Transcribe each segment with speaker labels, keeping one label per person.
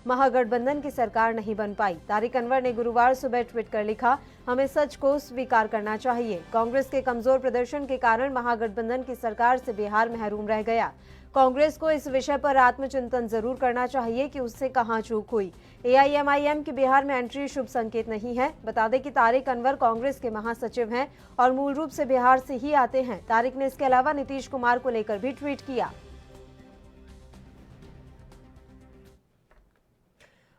Speaker 1: महागठबंधन की सरकार नहीं बन पाई। तारिक अनवर ने गुरुवार सुबह ट्वीट कर लिखा, हमें सच को स्वीकार करना चाहिए। कांग्रेस के कमजोर प्रदर्शन के कारण महागठबंधन की सरकार से बिहार महरूम रह गया। कांग्रेस को इस विषय पर आत्मचिंतन जरूर करना चाहिए कि उससे कहां चूक हुई। एआईएमआईएम की बिहार में एंट्री शुभ संकेत नहीं है। बता दें कि तारिक अनवर कांग्रेस के महासचिव हैं और मूल रूप से बिहार से ही आते हैं। तारिक ने इसके अलावा नीतीश कुमार को लेकर भी ट्वीट किया।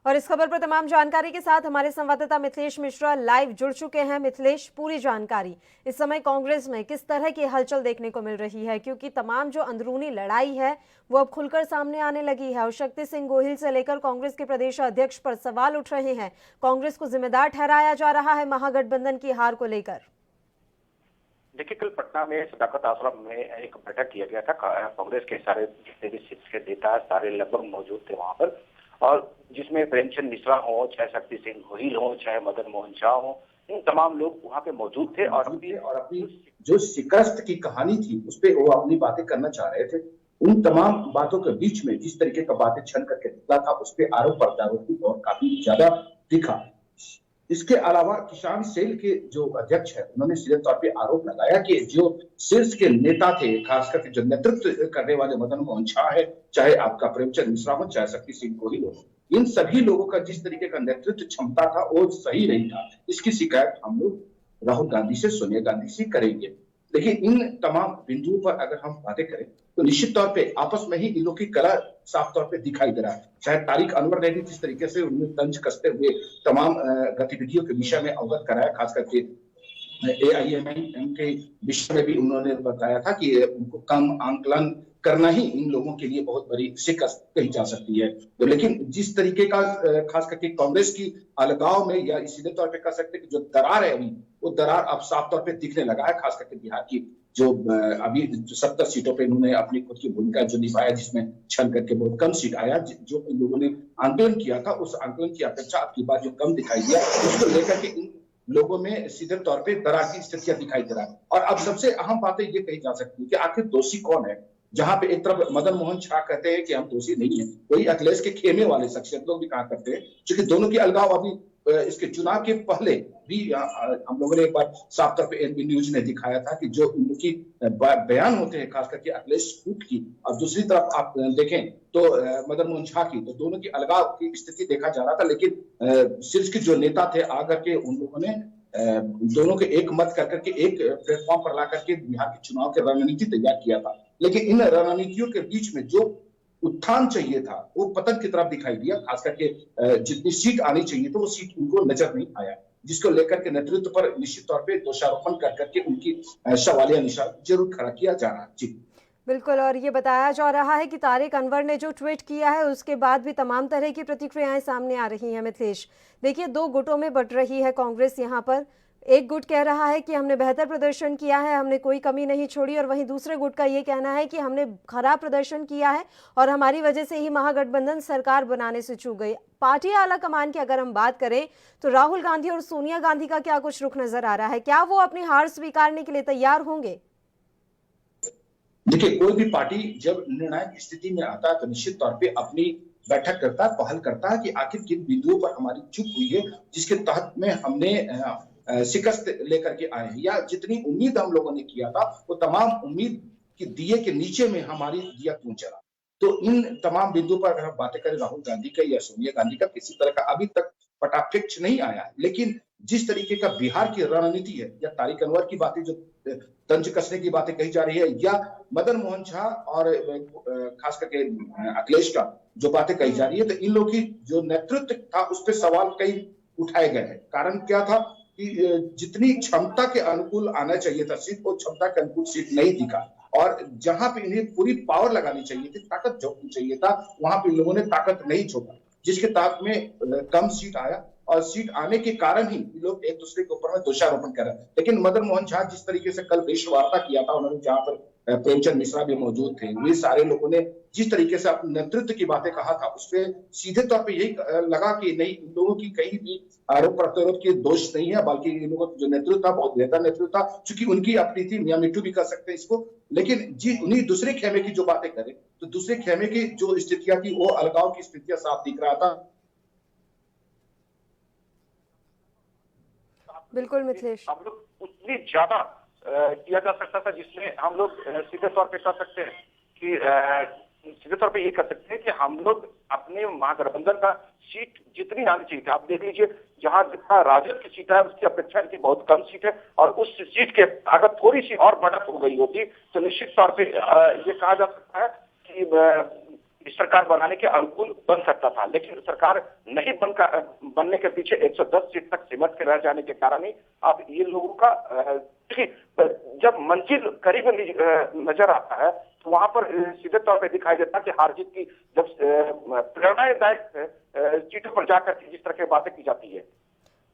Speaker 1: और इस खबर पर तमाम जानकारी के साथ हमारे संवाददाता मिथिलेश मिश्रा लाइव जुड़ चुके हैं। मिथिलेश, पूरी जानकारी इस समय कांग्रेस में किस तरह की हलचल देखने को मिल रही है, क्योंकि तमाम जो अंदरूनी लड़ाई है वो अब खुलकर सामने आने लगी है और शक्ति सिंह गोहिल से लेकर कांग्रेस के प्रदेश अध्यक्ष पर सवाल उठ रहे हैं। कांग्रेस को जिम्मेदार ठहराया जा रहा है महागठबंधन की हार को लेकर।
Speaker 2: देखिए, कल पटना में सदाकत आश्रम में एक बैठक किया गया था। कांग्रेस के सारे जितने भी शीर्ष के नेता सारे लगभग मौजूद थे वहां पर, और जिसमें प्रेमचंद मिश्रा हो, चाहे शक्ति सिंह गोहिल हो, चाहे मदन मोहन झा हो, इन तमाम लोग वहां पे मौजूद थे और
Speaker 3: अपनी जो शिकस्त की कहानी थी उस पे वो अपनी बातें करना चाह रहे थे। उन तमाम बातों के बीच में जिस तरीके का बातें छन करके निकला था उस पे आरोप प्रत्यारोप की और काफी ज्यादा दिखा। इसके अलावा किसान सेल के जो अध्यक्ष है उन्होंने सीधे तौर पे आरोप लगाया कि जो शीर्ष के नेता थे, खासकर जो नेतृत्व करने वाले मदन मोहन झा है, चाहे आपका प्रेमचंद मिश्रा हो, चाहे शक्ति सिंह गोहिल हो, इन सभी लोगों का जिस तरीके का नेतृत्व क्षमता था वो सही नहीं था। इसकी शिकायत हम लोग राहुल गांधी से, सोनिया गांधी से करेंगे। देखिए, इन तमाम बिंदुओं पर अगर हम बातें करें तो निश्चित तौर पे आपस में ही इन लोगों की कला साफ तौर पे दिखाई दे रहा है। चाहे तारिक अनवर ने भी जिस तरीके से उन्हें तंज कसते हुए तमाम गतिविधियों के विषय में अवगत कराया, खास करके एआईएमआईएम के विषय में भी उन्होंने बताया था कि उनको कम आंकलन करना ही इन लोगों के लिए बहुत बड़ी शिकस्त कही जा सकती है। तो लेकिन जिस तरीके का खास करके कांग्रेस की अलगाव में या सीधे तौर पे कह सकते हैं कि जो दरार है अभी, वो दरार अब साफ तौर पे दिखने लगा है। खास करके बिहार की जो अभी 70 सीटों पे इन्होंने अपनी खुद की भूमिका जो निभाया, जिसमें छन करके बहुत कम सीट आया, जो इन लोगों ने आंदोलन किया था उस आंदोलन की अपेक्षा अब की बार जो कम दिखाई दिया उसको लेकर के इन लोगों में सीधे तौर पे दरार की स्थितियां दिखाई दे रहा है। और अब सबसे अहम बातें ये कही जा सकती है कि आखिर दोषी कौन है। जहां पे एक तरफ मदन मोहन झा कहते हैं कि हम दोषी नहीं है, वही अखिलेश के खेमे वाले शख्सियत लोग भी कहा करते हैं, क्योंकि दोनों की अलगाव अभी इसके चुनाव के पहले भी हम लोगों ने एक बार साफ तौर पे एनबी न्यूज ने दिखाया था कि जो उनकी बयान होते हैं खास करके अखिलेश फूट की, और दूसरी तरफ आप देखें तो मदन मोहन झा की, तो दोनों की अलगाव की स्थिति देखा जा रहा था। लेकिन शीर्ष के जो नेता थे आकर के उन लोगों ने दोनों के एक मत करके एक प्लेटफॉर्म पर ला करके बिहार के चुनाव की रणनीति तैयार किया था। लेकिन इन रणनीतियों के बीच में जो उत्थान चाहिए था वो पतन की तरफ दिखाई दिया। खास करके जितनी सीट आनी चाहिए तो वो सीट उनको नजर नहीं आया, जिसको लेकर के नेतृत्व पर निश्चित तौर पे दोषारोपण कर करके उनकी सवालिया निशान जरूर खड़ा किया जा रहा है। जी
Speaker 1: बिल्कुल, और ये बताया जा रहा है कि तारिक अनवर ने जो ट्वीट किया है उसके बाद भी तमाम तरह की प्रतिक्रियाएं सामने आ रही हैं। मिथिलेश, देखिए, दो गुटों में बंट रही है कांग्रेस यहाँ पर। एक गुट कह रहा है कि हमने बेहतर प्रदर्शन किया है, हमने कोई कमी नहीं छोड़ी, और वहीं दूसरे गुट का ये कहना है कि हमने खराब प्रदर्शन किया है और हमारी वजह से ही महागठबंधन सरकार बनाने से चूक गई। पार्टी आला कमान की अगर हम बात करें तो राहुल गांधी और सोनिया गांधी का क्या कुछ रुख नजर आ रहा है? क्या वो अपनी हार स्वीकारने के लिए तैयार होंगे?
Speaker 3: देखिए, कोई भी पार्टी जब निर्णायक स्थिति में आता है तो निश्चित तौर पे अपनी बैठक करता है, पहल करता है कि आखिर किन बिंदुओं पर हमारी चूक हुई है, जिसके तहत में हमने शिकस्त लेकर के आए हैं, या जितनी उम्मीद हम लोगों ने किया था वो तमाम उम्मीद की दिए के नीचे में हमारी दिया क्यों चला। तो इन तमाम बिंदुओं पर अगर हम बातें करें राहुल गांधी का या सोनिया गांधी का, किसी तरह का अभी तक पटाफिक्स नहीं आया है। लेकिन जिस तरीके का बिहार की रणनीति है, या तारिक अनवर की बातें जो तंज कसने की बातें कही जा रही है, या मदन मोहन झा और खास करके अखिलेश का जो बातें कही जा रही है, तो इन लोगों की जो नेतृत्व था उस पर सवाल कई उठाए गए हैं। कारण क्या था कि जितनी क्षमता के अनुकूल आना चाहिए था सीट, वो क्षमता के अनुकूल सीट नहीं दिखा, और जहां पे इन्हें पूरी पावर लगानी चाहिए थी, ताकत झोंकनी चाहिए था, वहां पे इन लोगों ने ताकत नहीं झोंका, जिसके तहत में कम सीट आया। और सीट आने के कारण ही लोग एक दूसरे के ऊपर में दोषारोपण कर रहे हैं। लेकिन मदन मोहन झा जिस तरीके से कल प्रेस वार्ता किया था उन्होंने, जहां पर प्रेमचंद मिश्रा भी मौजूद थे, वे सारे लोगों ने जिस तरीके से अपने नेतृत्व की बातें कहा था उसपे सीधे तौर पे यही लगा कि नहीं, इन लोगों की कहीं भी आरोप प्रत्यारोप के दोष नहीं है, बल्कि इन लोगों का जो नेतृत्व था बहुत बेहतर नेतृत्व था, चूंकि उनकी अपनी थी, मियां मिट्टू भी कर सकते हैं इसको। लेकिन जी उन्हीं दूसरे खेमे की जो बातें करें तो दूसरे खेमे की जो स्थितियां थी वो अलगाव की स्थितियां साफ दिख रहा था।
Speaker 1: बिल्कुल मिथिलेश।
Speaker 2: हम लोग उतनी ज्यादा किया जा सकता था, जिसमें हम लोग सीधे तौर पे कह सकते हैं कि सीधे तौर पे ये कह सकते हैं कि हम लोग अपने महागठबंधन का सीट जितनी आनी चाहिए थी, आप देख लीजिए जहां जितना राजद की सीट है उसकी अपेक्षा इनकी बहुत कम सीट है, और उस सीट के अगर थोड़ी सी और बढ़त हो गई होती तो निश्चित तौर पे ये कहा जा सकता है कि सरकार बनाने के अनुकूल बन सकता था। लेकिन सरकार नहीं बनने के पीछे 110 सीट तक सिमट के रह जाने के कारण ही अब ये लोगों का जब मंजिल करीब नजर आता है तो वहां पर सीधे तौर पे दिखाई देता है कि हार जीत की जब प्रेरणादायक सीटों पर जाकर जिस तरह की बातें की जाती है।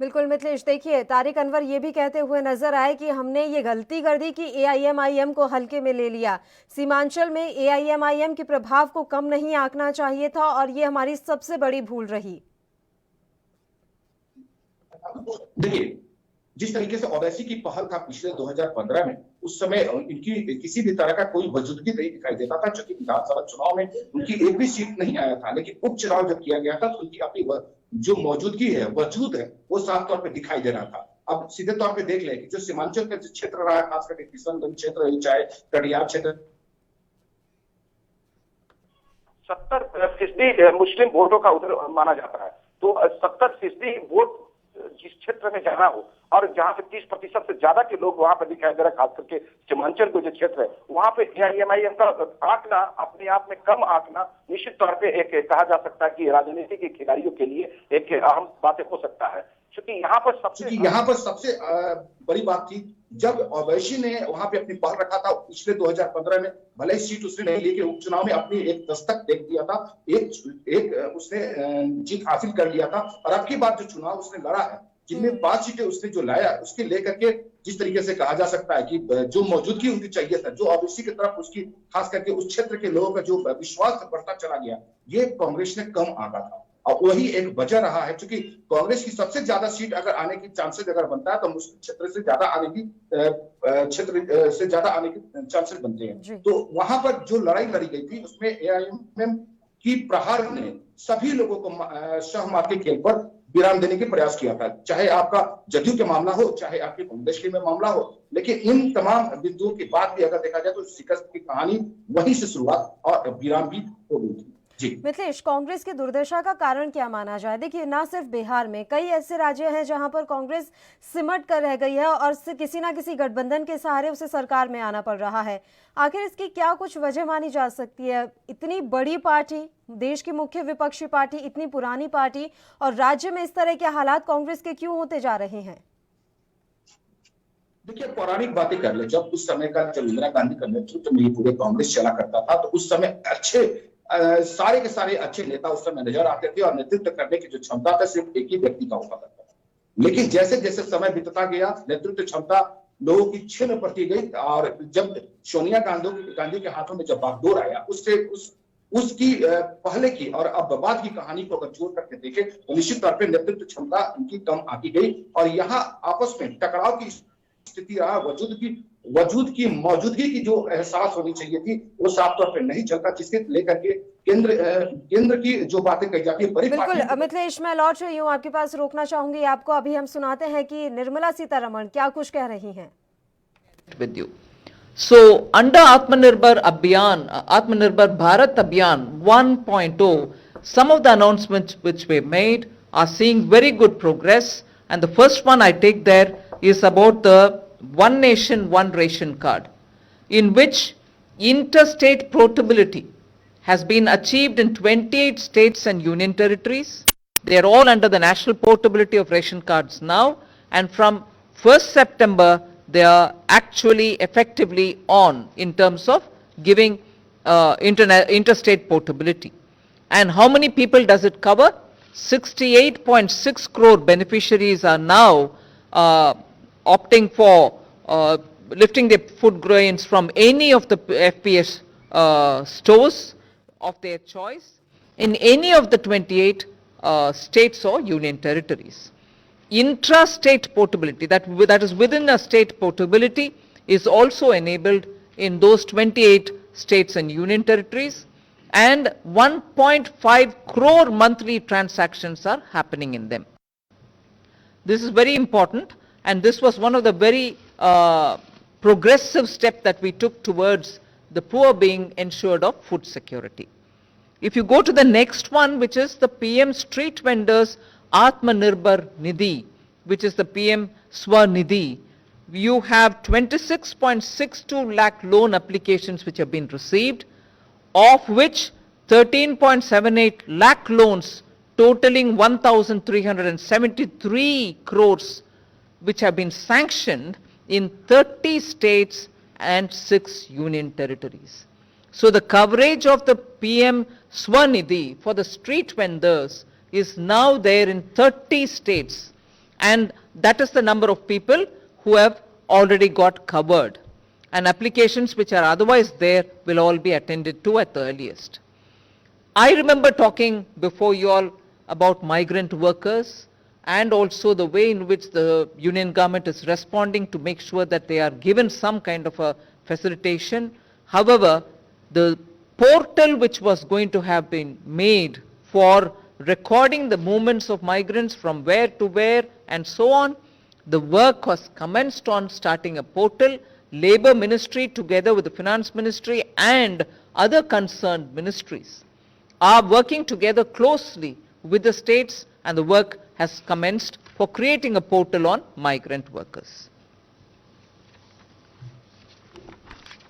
Speaker 1: बिल्कुल मिथिलेश, देखिए तारिक अनवर ये भी कहते हुए नजर आए कि हमने ये गलती कर दी कि एआईएमआईएम को हल्के में ले लिया। सीमांचल में एआईएमआईएम के प्रभाव को कम नहीं आंकना चाहिए था और ये हमारी सबसे बड़ी भूल रही।
Speaker 3: देखिए, जिस तरीके से ओवैसी की पहल था पिछले 2015 में, उस समय इनकी किसी भी तरह का कोई वजूदगी नहीं दिखाई देता था, क्योंकि विधानसभा चुनाव में उनकी एक भी सीट नहीं आया था। लेकिन उपचुनाव जब किया गया था तो उनकी अपनी जो मौजूदगी है, वजूद है, वो साफ तौर पे दिखाई दे रहा था। अब सीधे तौर पे देख लें कि जो सीमांचल का क्षेत्र रहा है, खास करके किशनगंज क्षेत्र, चाहे कटिहार क्षेत्र,
Speaker 2: 70% मुस्लिम वोटों का उधर माना जाता है। तो 70% वोट जिस क्षेत्र में जाना हो और जहां से 30% से ज्यादा के लोग वहां पर दिखाई दे रहा है, खास करके सीमांचल को जो क्षेत्र है, वहां पे एआईएमआईएम का आंकना अपने आप में कम आंकना निश्चित तौर पे एक कहा जा सकता है कि राजनीति के खिलाड़ियों के लिए एक अहम बात हो सकता है। क्योंकि यहाँ पर सबसे बड़ी बात थी जब ओवैसी ने वहां पे अपनी पहल रखा था पिछले 2015 में, भले ही सीट उसने नहीं ली, उपचुनाव में अपनी एक दस्तक देख दिया था, एक उसने जीत हासिल कर लिया था। और अब की बार जो चुनाव उसने लड़ा है, जिनमें 5 सीटें उसने जो लाया, उसके लेकर के जिस तरीके से कहा जा सकता है कि जो मौजूदगी उनकी चाहिए था, जो ओवैसी की तरफ उसकी खास करके उस क्षेत्र के लोगों का जो विश्वास बढ़ता चला गया, ये कांग्रेस ने कम आंका था। और वही एक वजह रहा है, क्योंकि कांग्रेस की सबसे ज्यादा सीट अगर आने की चांसेस अगर बनता है तो मुस्लिम क्षेत्र से ज्यादा आने की चांसेस बनते हैं। तो वहां पर जो लड़ाई लड़ी गई थी उसमें एआईएमआईएम की प्रहार ने सभी लोगों को शहमात के खेल पर विराम देने के प्रयास किया था, चाहे आपका जदयू के मामला हो, चाहे आपके कांग्रेस के में मामला हो। लेकिन इन तमाम बिंदुओं के बाद भी अगर देखा जाए तो शिकस्त की कहानी वहीं से शुरुआत और विराम भी हो गई थी।
Speaker 1: मिथिलेश, कांग्रेस की दुर्दशा का कारण क्या माना जाए? देखिए, ना सिर्फ बिहार में, कई ऐसे राज्य हैं जहां पर कांग्रेस सिमट कर रह गई है और किसी ना किसी गठबंधन के सहारे उसे सरकार में आना पड़ रहा है। आखिर इसकी क्या कुछ वजह मानी जा सकती है? इतनी बड़ी पार्टी, देश की मुख्य विपक्षी पार्टी, इतनी पुरानी पार्टी, और राज्य में इस तरह के हालात कांग्रेस के क्यों होते जा रहे हैं?
Speaker 3: देखिए, पौराणिक बातें कर ले, जब उस समय का जब इंदिरा गांधी का नेतृत्व में पूरे कांग्रेस चला करता था, तो उस समय सारे के सारे अच्छे नेता उस समय नजर आते थे और नेतृत्व करने की जो क्षमता था सिर्फ एक ही व्यक्ति का हुआ करता था। लेकिन जैसे जैसे समय बीतता गया, नेतृत्व क्षमता लोगों की छिन्न पड़ती गई, और जब सोनिया गांधी के हाथों में जब बागडोर आया, उसकी पहले की और अब बाद की कहानी को अगर जोड़ करके देखे तो निश्चित तौर पर नेतृत्व क्षमता उनकी कम आती गई, और यहाँ आपस में टकराव की स्थिति रहा। वजूद की मौजूदगी की जो एहसास होनी चाहिए थी वो साफ तौर पर नहीं चलता, जिसके लेकर के केंद्र की जो बातें कही जाती है।
Speaker 1: बिल्कुल मिथिलेश, मैं लौट रही हूँ आपके पास, रोकना चाहूंगी आपको। अभी हम सुनाते हैं कि निर्मला सीतारमण क्या कुछ कह रही हैं।
Speaker 4: With you. So under Atmanirbhar Bharat Abhiyan 1.0, some of the announcements which were made are seeing very good progress, and the first one I take there is about the One Nation, One Ration card, in which interstate portability has been achieved in 28 states and union territories. They are all under the national portability of ration cards now, and from 1st September they are actually effectively on in terms of giving interstate portability. And how many people does it cover? 68.6 crore beneficiaries are now opting for lifting their food grains from any of the FPS stores of their choice in any of the 28 states or union territories. Intra-state portability, that is within a state portability, is also enabled in those 28 states and union territories, and 1.5 crore monthly transactions are happening in them. This is very important, and this was one of the very progressive steps that we took towards the poor being ensured of food security. If you go to the next one, which is the PM Street Vendors Atmanirbhar Nidhi, which is the PM Swanidhi, you have 26.62 lakh loan applications which have been received, of which 13.78 lakh loans totaling 1,373 crores which have been sanctioned in 30 states and 6 union territories. So the coverage of the PM Swanidhi for the street vendors is now there in 30 states, and that is the number of people who have already got covered, and applications which are otherwise there will all be attended to at the earliest. I remember talking before you all about migrant workers and also the way in which the union government is responding to make sure that they are given some kind of a facilitation. However, the portal which was going to have been made for recording the movements of migrants from where to where and so on, the work was commenced on starting a portal. Labour Ministry together with the Finance Ministry and other concerned ministries are working together closely with the states, and the work has commenced for creating a portal on migrant workers.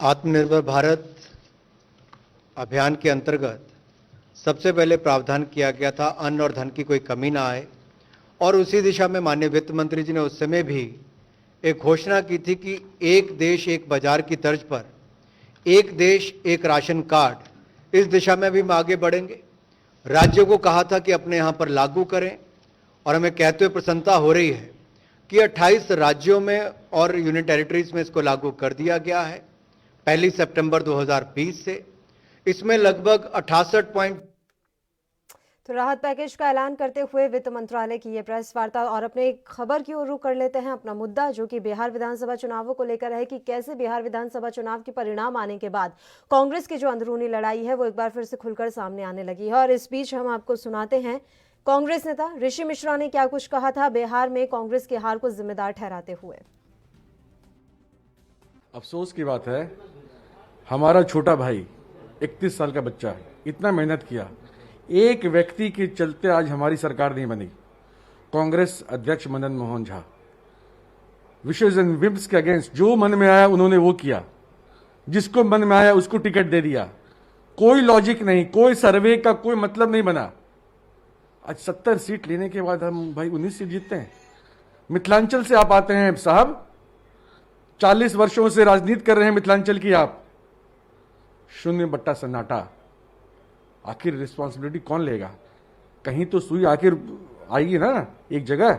Speaker 5: आत्मनिर्भर भारत अभियान के अंतर्गत सबसे पहले प्रावधान किया गया था अन्न और धन की कोई कमी ना आए, और उसी दिशा में माननीय वित्त मंत्री जी ने उस समय भी एक घोषणा की थी कि एक देश एक बाजार की तर्ज पर एक देश एक राशन कार्ड, इस दिशा में भी हम आगे बढ़ेंगे। राज्यों को कहा था कि अपने यहाँ पर लागू करें, और हमें कहते हुए प्रसन्नता हो रही है कि 28 राज्यों में और यूनियन टेरिटरीज में इसको लागू कर दिया गया है 1 सितंबर 2020 से। इसमें लगभग 68
Speaker 1: तो राहत पैकेज का ऐलान करते हुए वित्त मंत्रालय की ये प्रेस वार्ता, और अपने एक खबर की ओर रुख कर लेते हैं। अपना मुद्दा जो कि बिहार विधानसभा चुनावों को लेकर है कि कैसे बिहार विधानसभा चुनाव के परिणाम आने के बाद कांग्रेस की जो अंदरूनी लड़ाई है वो एक बार फिर से खुलकर सामने आने लगी है। और इस बीच हम आपको सुनाते हैं कांग्रेस नेता ऋषि मिश्रा ने क्या कुछ कहा था बिहार में कांग्रेस की हार को जिम्मेदार ठहराते हुए।
Speaker 6: अफसोस की बात है, हमारा छोटा भाई 31 साल का बच्चा है, इतना मेहनत किया, एक व्यक्ति के चलते आज हमारी सरकार नहीं बनी। कांग्रेस अध्यक्ष मदन मोहन झा विशेष एंड विम्स के अगेंस्ट जो मन में आया उन्होंने वो किया, जिसको मन में आया उसको टिकट दे दिया, कोई लॉजिक नहीं, कोई सर्वे का कोई मतलब नहीं बना। आज 70 सीट लेने के बाद हम भाई 19 सीट जीतते हैं। मिथिलांचल से आप आते हैं साहब, 40 वर्षों से राजनीति कर रहे हैं मिथिलांचल की आप, 0 सन्नाटा। आखिर रिस्पॉन्सिबिलिटी कौन लेगा? कहीं तो सुई आखिर आएगी ना एक जगह।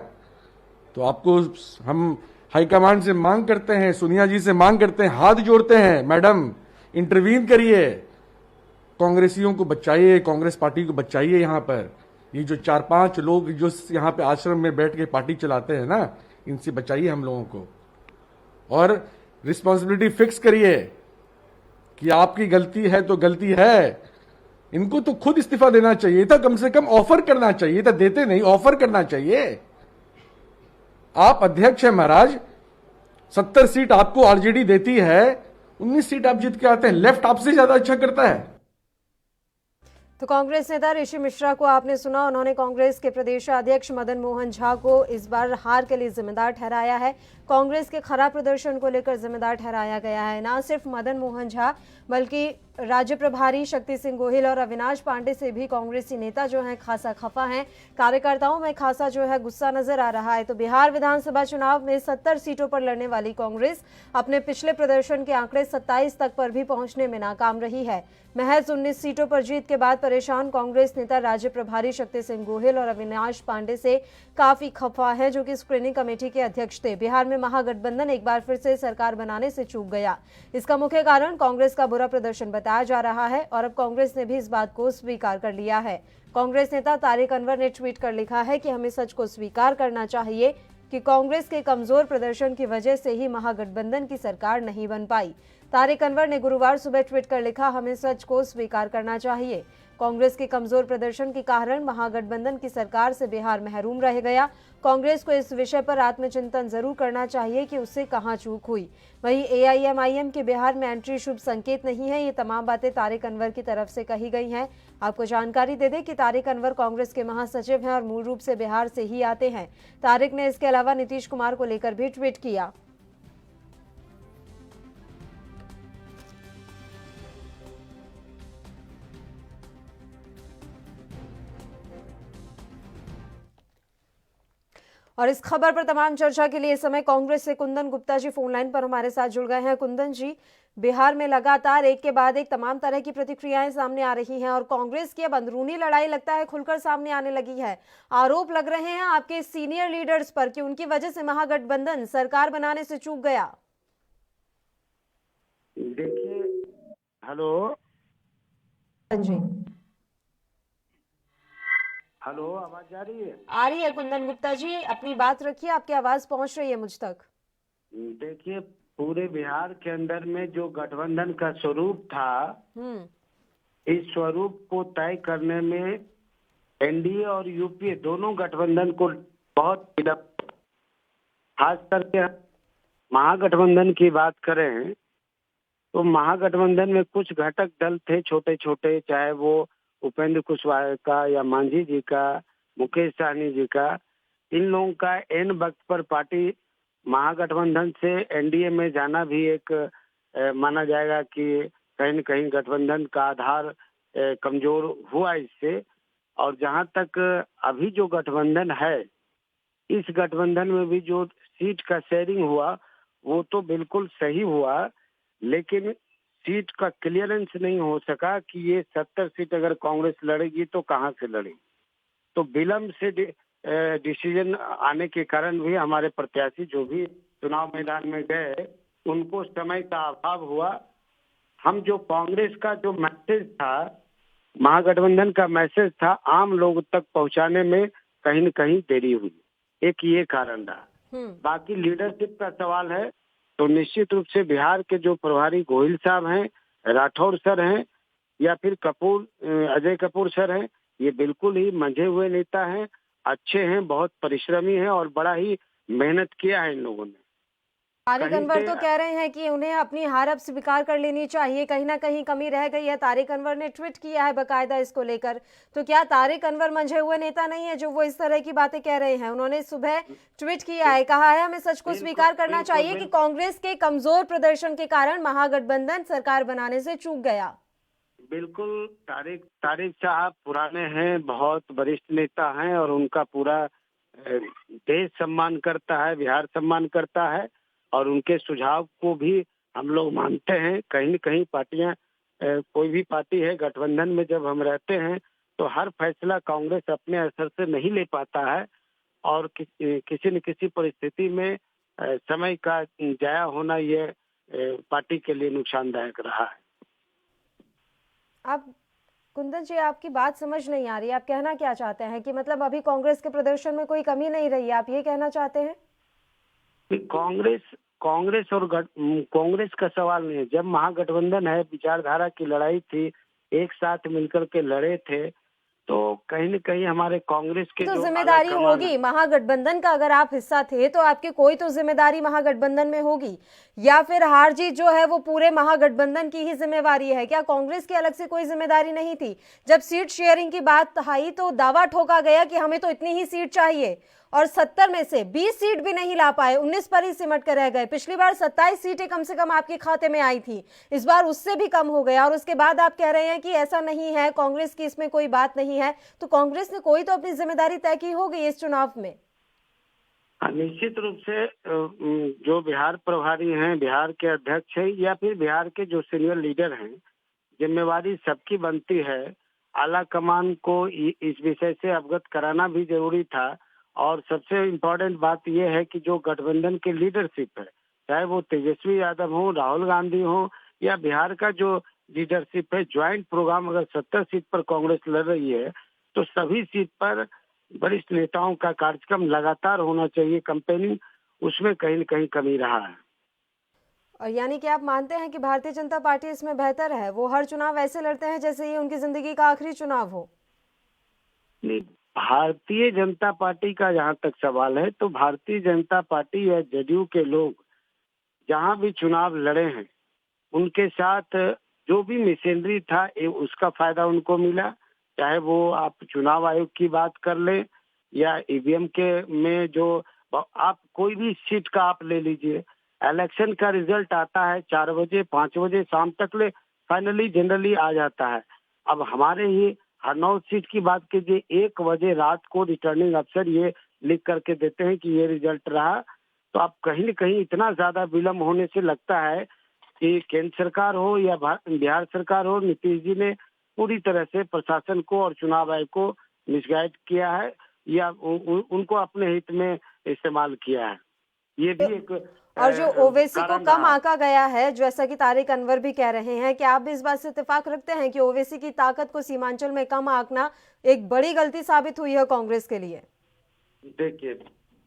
Speaker 6: तो आपको हम हाईकमांड से मांग करते हैं, सोनिया जी से मांग करते हैं, हाथ जोड़ते हैं, मैडम इंटरवीन करिए, कांग्रेसियों को बचाइए, कांग्रेस पार्टी को बचाइए। यहाँ पर ये जो 4-5 लोग जो यहाँ पे आश्रम में बैठ के पार्टी चलाते हैं ना, इनसे बचाइए हम लोगों को, और रिस्पॉन्सिबिलिटी फिक्स करिए कि आपकी गलती है तो गलती है। इनको तो खुद इस्तीफा देना चाहिए था, कम से कम ऑफर करना चाहिए था, देते नहीं, ऑफर करना चाहिए। आप अध्यक्ष हैं महाराज, 70 सीट आपको आरजेडी देती है, 19 सीट आप जीत के आते हैं, लेफ्ट आपसे ज्यादा अच्छा करता है।
Speaker 1: तो कांग्रेस नेता ऋषि मिश्रा को आपने सुना, उन्होंने कांग्रेस के प्रदेश अध्यक्ष मदन मोहन झा को इस बार हार के लिए जिम्मेदार ठहराया है। कांग्रेस के खराब प्रदर्शन को लेकर जिम्मेदार ठहराया गया है। न सिर्फ मदन मोहन झा बल्कि राज्य प्रभारी शक्ति सिंह गोहिल और अविनाश पांडे से भी कांग्रेसी नेता जो हैं खासा खफा हैं। कार्यकर्ताओं में खासा जो है गुस्सा नजर आ रहा है। तो बिहार विधानसभा चुनाव में 70 सीटों पर लड़ने वाली कांग्रेस अपने पिछले प्रदर्शन के आंकड़े 27 तक पर भी पहुंचने में नाकाम रही है। महज 19 सीटों पर जीत के बाद परेशान कांग्रेस नेता राज्य प्रभारी शक्ति सिंह गोहिल और अविनाश पांडे से काफी खफा है, जो कि स्क्रीनिंग कमेटी के अध्यक्ष थे। बिहार में महागठबंधन एक बार फिर से सरकार बनाने से चूक गया। इसका मुख्य कारण कांग्रेस का बुरा प्रदर्शन बताया जा रहा है, और अब कांग्रेस ने भी इस बात को स्वीकार कर लिया है। कांग्रेस नेता तारिक अनवर ने ट्वीट कर लिखा है कि हमें सच को स्वीकार करना चाहिए कि कांग्रेस के कमजोर प्रदर्शन की वजह से ही महागठबंधन की सरकार नहीं बन पाई। तारिक अनवर ने गुरुवार सुबह ट्वीट कर लिखा, हमें सच को स्वीकार करना चाहिए। कांग्रेस के कमजोर प्रदर्शन के कारण महागठबंधन की सरकार से बिहार महरूम रह गया। कांग्रेस को इस विषय पर आत्मचिंतन जरूर करना चाहिए कि उससे कहां चूक हुई। वहीं एआईएमआईएम के बिहार में एंट्री शुभ संकेत नहीं है। ये तमाम बातें तारिक अनवर की तरफ से कही गई हैं। आपको जानकारी दे दें कि तारिक अनवर कांग्रेस के महासचिव हैं और मूल रूप से बिहार से ही आते हैं। तारिक ने इसके अलावा नीतीश कुमार को लेकर भी ट्वीट किया। और इस खबर पर तमाम चर्चा के लिए इस समय कांग्रेस से कुंदन गुप्ता जी फोन लाइन पर हमारे साथ जुड़ गए हैं। कुंदन जी, बिहार में लगातार एक के बाद एक तमाम तरह की प्रतिक्रियाएं सामने आ रही हैं और कांग्रेस की अब अंदरूनी लड़ाई लगता है खुलकर सामने आने लगी है। आरोप लग रहे हैं आपके सीनियर लीडर्स पर कि उनकी वजह से महागठबंधन सरकार बनाने से चूक गया।
Speaker 7: देखिए, हेलो
Speaker 1: जी,
Speaker 7: हेलो, आवाज आ रही है?
Speaker 1: आ रही है कुंदन गुप्ता जी, अपनी बात रखिए, आपकी आवाज पहुंच रही है मुझ तक।
Speaker 7: देखिए, पूरे बिहार के अंदर में जो गठबंधन का स्वरूप था, इस स्वरूप को तय करने में एनडीए और यूपीए दोनों गठबंधन को बहुत विलंब, खास करके महागठबंधन की बात करें तो महागठबंधन में कुछ घटक दल थे छोटे छोटे, चाहे वो उपेंद्र कुशवाहा का या मांझी जी का, मुकेश सहनी जी का, इन लोगों का एन वक्त पर पार्टी महागठबंधन से एनडीए में जाना भी एक माना जाएगा कि कहीं न कहीं गठबंधन का आधार कमजोर हुआ इससे। और जहां तक अभी जो गठबंधन है, इस गठबंधन में भी जो सीट का शेयरिंग हुआ वो तो बिल्कुल सही हुआ, लेकिन सीट का क्लियरेंस नहीं हो सका कि ये 70 सीट अगर कांग्रेस लड़ेगी तो कहां से लड़ेगी। तो विलंब से डिसीजन आने के कारण भी हमारे प्रत्याशी जो भी चुनाव मैदान में गए उनको समय का अभाव हुआ। हम जो कांग्रेस का जो मैसेज था, महागठबंधन का मैसेज था, आम लोग तक पहुंचाने में कहीं न कहीं देरी हुई, एक ये कारण रहा। बाकी लीडरशिप का सवाल है तो निश्चित रूप से बिहार के जो प्रभारी गोहिल साहब हैं, राठौर सर हैं या फिर अजय कपूर सर हैं, ये बिल्कुल ही मंझे हुए नेता हैं, अच्छे हैं, बहुत परिश्रमी हैं और बड़ा ही मेहनत किया है इन लोगों ने।
Speaker 1: तारिक अनवर तो कह रहे हैं कि उन्हें अपनी हार अब स्वीकार कर लेनी चाहिए, कहीं ना कहीं कमी रह गई है। तारिक अनवर ने ट्वीट किया है बकायदा इसको लेकर। तो क्या तारिक अनवर मंझे हुए नेता नहीं है जो वो इस तरह की बातें कह रहे हैं? उन्होंने सुबह ट्वीट किया है, कहा है हमें सच को स्वीकार करना चाहिए कि कांग्रेस के कमजोर प्रदर्शन के कारण महागठबंधन सरकार बनाने से चूक गया।
Speaker 7: बिल्कुल, तारिक साहब पुराने हैं, बहुत वरिष्ठ नेता हैं और उनका पूरा देश सम्मान करता है, बिहार सम्मान करता है और उनके सुझाव को भी हम लोग मानते हैं। कहीं न कहीं पार्टियां, कोई भी पार्टी है, गठबंधन में जब हम रहते हैं तो हर फैसला कांग्रेस अपने असर से नहीं ले पाता है और किसी न किसी परिस्थिति में समय का जाया होना ये पार्टी के लिए नुकसानदायक रहा है।
Speaker 1: आप कुंदन जी, आपकी बात समझ नहीं आ रही, आप कहना क्या चाहते हैं कि मतलब अभी कांग्रेस के प्रदर्शन में कोई कमी नहीं रही, आप ये कहना चाहते हैं?
Speaker 7: कांग्रेस और कांग्रेस का सवाल नहीं है। जब महागठबंधन है, विचारधारा की लड़ाई थी, एक साथ मिलकर के लड़े थे, तो कहीं न कहीं हमारे कांग्रेस के
Speaker 1: तो जिम्मेदारी होगी महागठबंधन का। अगर आप हिस्सा थे तो आपकी कोई तो जिम्मेदारी महागठबंधन में होगी, या फिर हार जीत जो है वो पूरे महागठबंधन की ही जिम्मेवारी है? क्या कांग्रेस की अलग से कोई जिम्मेदारी नहीं थी? जब सीट शेयरिंग की बात आई तो दावा ठोका गया कि हमें तो इतनी ही सीट चाहिए और 70 में से 20 सीट भी नहीं ला पाए, 19 पर ही सिमट कर रह गए। पिछली बार 27 सीटें कम से कम आपके खाते में आई थी, इस बार उससे भी कम हो गया और उसके बाद आप कह रहे हैं कि ऐसा नहीं है, कांग्रेस की इसमें कोई बात नहीं है। तो कांग्रेस ने कोई तो अपनी जिम्मेदारी तय की होगी इस चुनाव में।
Speaker 7: निश्चित रूप से जो बिहार प्रभारी हैं, बिहार के अध्यक्ष हैं या फिर बिहार के जो सीनियर लीडर हैं, जिम्मेवारी सबकी बनती है। आला कमान को इस विषय से अवगत कराना भी जरूरी था और सबसे इम्पोर्टेंट बात यह है कि जो गठबंधन की लीडरशिप है, चाहे वो तेजस्वी यादव हो, राहुल गांधी हो या बिहार का जो लीडरशिप है, ज्वाइंट प्रोग्राम अगर 70 सीट पर कांग्रेस लड़ रही है तो सभी सीट पर वरिष्ठ नेताओं का कार्यक्रम लगातार होना चाहिए, कंपेनिंग, उसमें कहीं न कहीं कमी रहा है।
Speaker 1: और यानी कि आप मानते हैं कि भारतीय जनता पार्टी इसमें बेहतर है, वो हर चुनाव ऐसे लड़ते हैं जैसे ये उनकी जिंदगी का आखिरी चुनाव हो?
Speaker 7: नहीं, भारतीय जनता पार्टी का जहां तक सवाल है तो भारतीय जनता पार्टी या जदयू के लोग जहां भी चुनाव लड़े हैं उनके साथ जो भी मिशनरी था उसका फायदा उनको मिला। चाहे वो आप चुनाव आयोग की बात कर लें या ईवीएम के में जो आप कोई भी सीट का आप ले लीजिए, इलेक्शन का रिजल्ट आता है 4 बजे 5 बजे शाम तक ले फाइनली जनरली आ जाता है। अब हमारे ही हरनौत सीट की बात कीजिए, 1 बजे रात को रिटर्निंग अफसर ये लिख करके देते हैं कि ये रिजल्ट रहा। तो अब कहीं न कहीं इतना ज्यादा विलम्ब होने से लगता है कि केंद्र सरकार हो या बिहार सरकार हो, नीतीश जी ने पूरी तरह से प्रशासन को और चुनाव आयोग को मिसगाइड किया है या उनको अपने हित में इस्तेमाल किया है। ये भी एक
Speaker 1: और जो ओवैसी को कम आंका गया है, जैसा कि तारिक अनवर भी कह रहे हैं, कि आप भी इस बात से इत्तेफाक रखते हैं कि ओवैसी की ताकत को सीमांचल में कम आंकना एक बड़ी गलती साबित हुई है कांग्रेस के लिए?
Speaker 7: देखिए,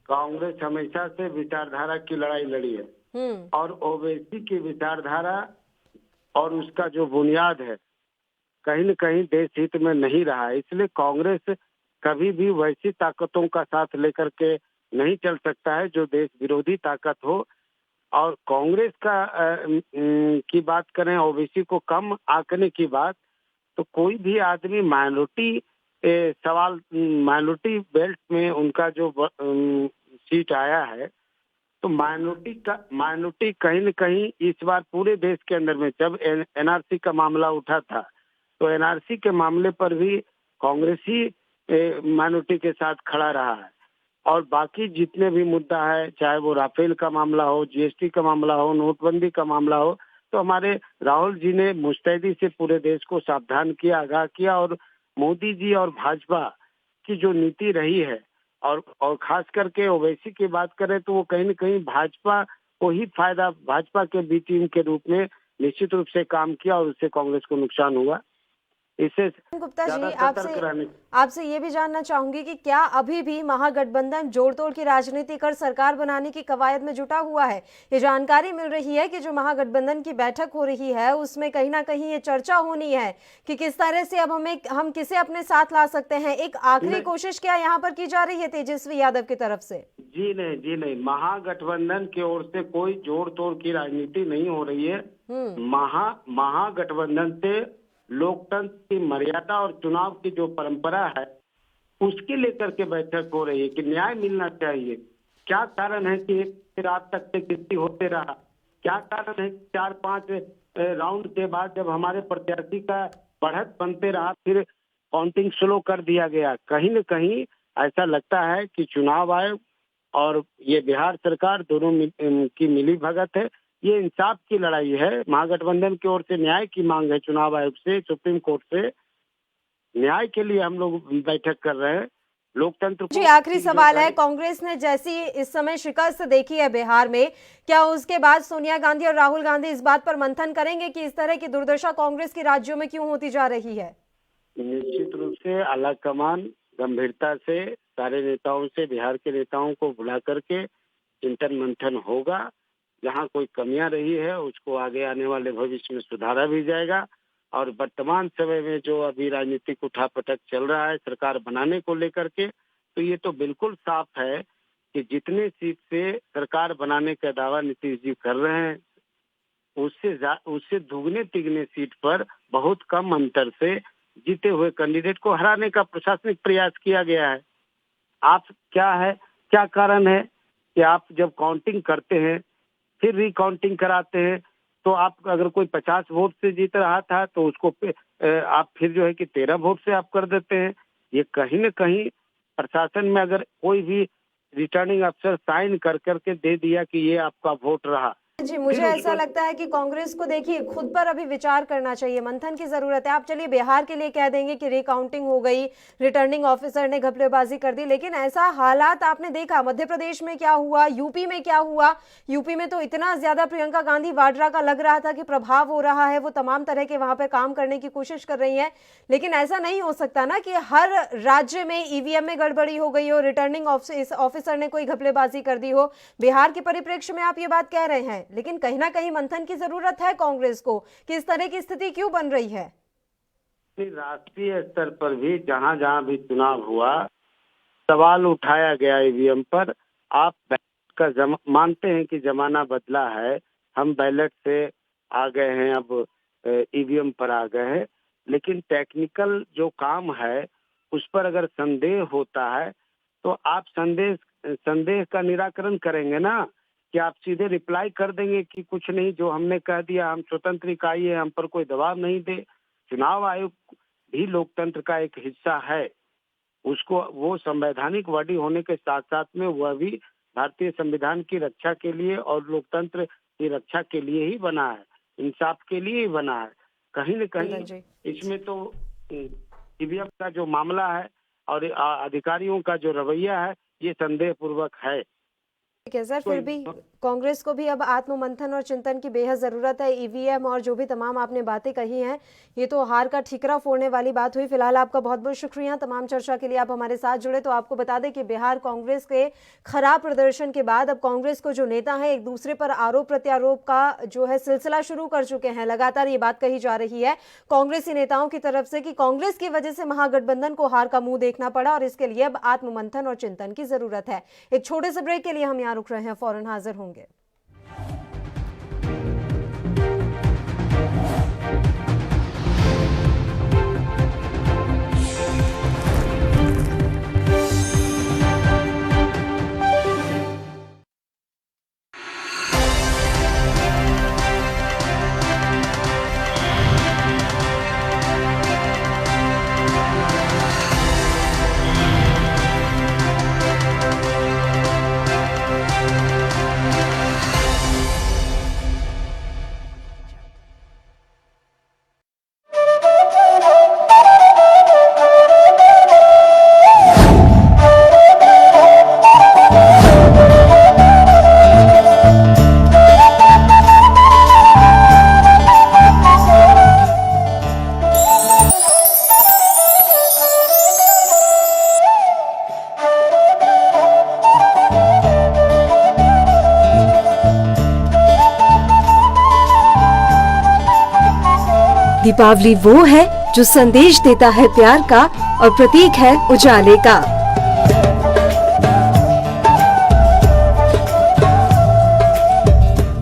Speaker 7: कांग्रेस हमेशा से विचारधारा की लड़ाई लड़ी है और ओवैसी की विचारधारा और उसका जो बुनियाद है कहीं न कहीं देश हित में नहीं रहा है। इसलिए कांग्रेस कभी भी वैसी ताकतों का साथ लेकर के नहीं चल सकता है जो देश विरोधी ताकत हो। और कांग्रेस की बात करें, ओबीसी को कम आंकने की बात, तो कोई भी आदमी माइनॉरिटी बेल्ट में उनका जो सीट आया है, तो माइनॉरिटी कहीं न कहीं इस बार पूरे देश के अंदर में जब एनआरसी का मामला उठा था तो एनआरसी के मामले पर भी कांग्रेस ही माइनॉरिटी के साथ खड़ा रहा है। और बाकी जितने भी मुद्दा है, चाहे वो राफेल का मामला हो, जीएसटी का मामला हो, नोटबंदी का मामला हो, तो हमारे राहुल जी ने मुस्तैदी से पूरे देश को सावधान किया, आगाह किया। और मोदी जी और भाजपा की जो नीति रही है और खास करके ओवैसी की बात करें तो वो कहीं न कहीं भाजपा को ही फायदा, भाजपा के बी टीम के रूप में निश्चित रूप से काम किया और उससे कांग्रेस को नुकसान हुआ। इससे
Speaker 1: गुप्ता जी, आपसे ये भी जानना चाहूंगी कि क्या अभी भी महागठबंधन जोड़ तोड़ की राजनीति कर सरकार बनाने की कवायद में जुटा हुआ है? ये जानकारी मिल रही है कि जो महागठबंधन की बैठक हो रही है उसमें कहीं ना कहीं ये चर्चा होनी है कि किस तरह से अब हम किसे अपने साथ ला सकते हैं। एक आखिरी कोशिश क्या यहाँ पर की जा रही है तेजस्वी यादव की तरफ से?
Speaker 7: जी नहीं, महागठबंधन की ओर से कोई जोड़ तोड़ की राजनीति नहीं हो रही है। महागठबंधन से लोकतंत्र की मर्यादा और चुनाव की जो परंपरा है उसके लेकर के बैठक हो रही है कि न्याय मिलना चाहिए। क्या कारण है कि एक रात तक से किस्ती होते रहा? क्या कारण है कि 4-5 राउंड के बाद जब हमारे प्रत्याशी का बढ़त बनते रहा फिर काउंटिंग स्लो कर दिया गया? कहीं न कहीं ऐसा लगता है कि चुनाव आयोग और ये बिहार सरकार दोनों की मिली भगत है। ये इंसाफ की लड़ाई है। महागठबंधन की ओर से न्याय की मांग है, चुनाव आयोग से, सुप्रीम कोर्ट से न्याय के लिए हम लोग बैठक कर रहे हैं। लोकतंत्र
Speaker 1: जी, आखिरी सवाल है, कांग्रेस ने जैसी इस समय शिकस्त देखी है बिहार में, क्या उसके बाद सोनिया गांधी और राहुल गांधी इस बात पर मंथन करेंगे कि इस तरह की दुर्दशा कांग्रेस के राज्यों में क्यों होती जा रही है?
Speaker 7: निश्चित रूप से आला कमान गंभीरता से सारे नेताओं से, बिहार के नेताओं को बुला करके चिंतन मंथन होगा। जहां कोई कमियां रही है उसको आगे आने वाले भविष्य में सुधारा भी जाएगा। और वर्तमान समय में जो अभी राजनीतिक उठापटक चल रहा है सरकार बनाने को लेकर के, तो ये तो बिल्कुल साफ है कि जितने सीट से सरकार बनाने का दावा नीतीश जी कर रहे हैं उससे दुगने तिगने सीट पर बहुत कम अंतर से जीते हुए कैंडिडेट को हराने का प्रशासनिक प्रयास किया गया है। क्या कारण है कि आप जब काउंटिंग करते हैं फिर रिकाउंटिंग कराते हैं, तो आप अगर कोई 50 वोट से जीत रहा था तो उसको आप फिर जो है कि 13 वोट से आप कर देते हैं। ये कहीं न कहीं प्रशासन में अगर कोई भी रिटर्निंग अफसर साइन कर करके दे दिया कि ये आपका वोट रहा।
Speaker 1: जी, मुझे ऐसा लगता है कि कांग्रेस को देखिए खुद पर अभी विचार करना चाहिए, मंथन की जरूरत है। आप चलिए बिहार के लिए कह देंगे कि रिकाउंटिंग हो गई, रिटर्निंग ऑफिसर ने घपलेबाजी कर दी, लेकिन ऐसा हालात आपने देखा मध्य प्रदेश में क्या हुआ, यूपी में क्या हुआ। यूपी में तो इतना ज्यादा प्रियंका गांधी वाड्रा का लग रहा था कि प्रभाव हो रहा है, वो तमाम तरह के वहां पर काम करने की कोशिश कर रही है। लेकिन ऐसा नहीं हो सकता ना कि हर राज्य में ईवीएम में गड़बड़ी हो गई हो, रिटर्निंग ऑफिसर ने कोई घपलेबाजी कर दी हो। बिहार के परिप्रेक्ष्य में आप ये बात कह रहे हैं? लेकिन कहीं ना कहीं मंथन की जरूरत है कांग्रेस को कि इस तरह की स्थिति क्यों बन रही है?
Speaker 7: राष्ट्रीय स्तर पर भी जहां जहां भी चुनाव हुआ, सवाल उठाया गया ईवीएम पर। आप बैलेट का मानते हैं कि जमाना बदला है, हम बैलेट से आ गए हैं, अब ईवीएम पर आ गए हैं, लेकिन टेक्निकल जो काम है उस पर अगर संदेह होता है तो आप संदेह का निराकरण करेंगे ना, कि आप सीधे रिप्लाई कर देंगे कि कुछ नहीं, जो हमने कह दिया, हम स्वतंत्र इकाई है, हम पर कोई दबाव नहीं दे। चुनाव आयोग भी लोकतंत्र का एक हिस्सा है, उसको वो संवैधानिक बॉडी होने के साथ साथ में वह भी भारतीय संविधान की रक्षा के लिए और लोकतंत्र की रक्षा के लिए ही बना है, इंसाफ के लिए ही बना है। कहीं न कहीं इसमें तो ईवीएम का जो मामला है और अधिकारियों का जो रवैया है, ये संदेह पूर्वक है।
Speaker 1: ठीक है सर, फिर भी कांग्रेस को भी अब आत्ममंथन और चिंतन की बेहद जरूरत है। ईवीएम और जो भी तमाम आपने बातें कही हैं, ये तो हार का ठीकरा फोड़ने वाली बात हुई। फिलहाल आपका बहुत बहुत शुक्रिया तमाम चर्चा के लिए, आप हमारे साथ जुड़े। तो आपको बता दें कि बिहार कांग्रेस के खराब प्रदर्शन के बाद अब कांग्रेस को जो नेता है एक दूसरे पर आरोप प्रत्यारोप का जो है सिलसिला शुरू कर चुके हैं। लगातार ये बात कही जा रही है कांग्रेसी नेताओं की तरफ से कि कांग्रेस की वजह से महागठबंधन को हार का मुंह देखना पड़ा और इसके लिए अब आत्ममंथन और चिंतन की जरूरत है। एक छोटे से ब्रेक के लिए हम यहाँ रुक रहे हैं, फौरन हाजिर होंगे। दीपावली वो है जो संदेश देता है प्यार का और प्रतीक है उजाले का।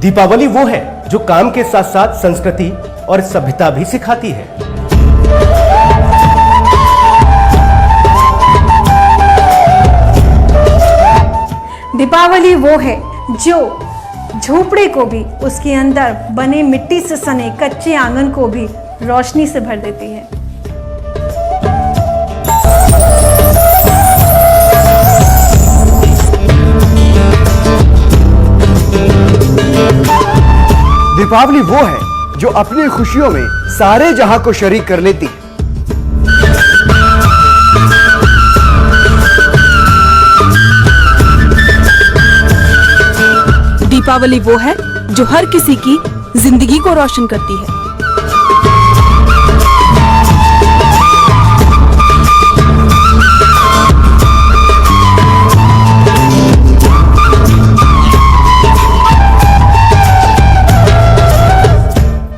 Speaker 8: दीपावली वो है जो काम के साथ साथ संस्कृति और सभ्यता भी सिखाती है।
Speaker 9: दीपावली वो है जो झोपड़े को भी, उसके अंदर बने मिट्टी से सने कच्चे आंगन को भी रोशनी से भर देती है।
Speaker 8: दीपावली वो है जो अपनी खुशियों में सारे जहां को शरीक कर लेती है।
Speaker 10: दीपावली वो है जो हर किसी की जिंदगी को रोशन करती है।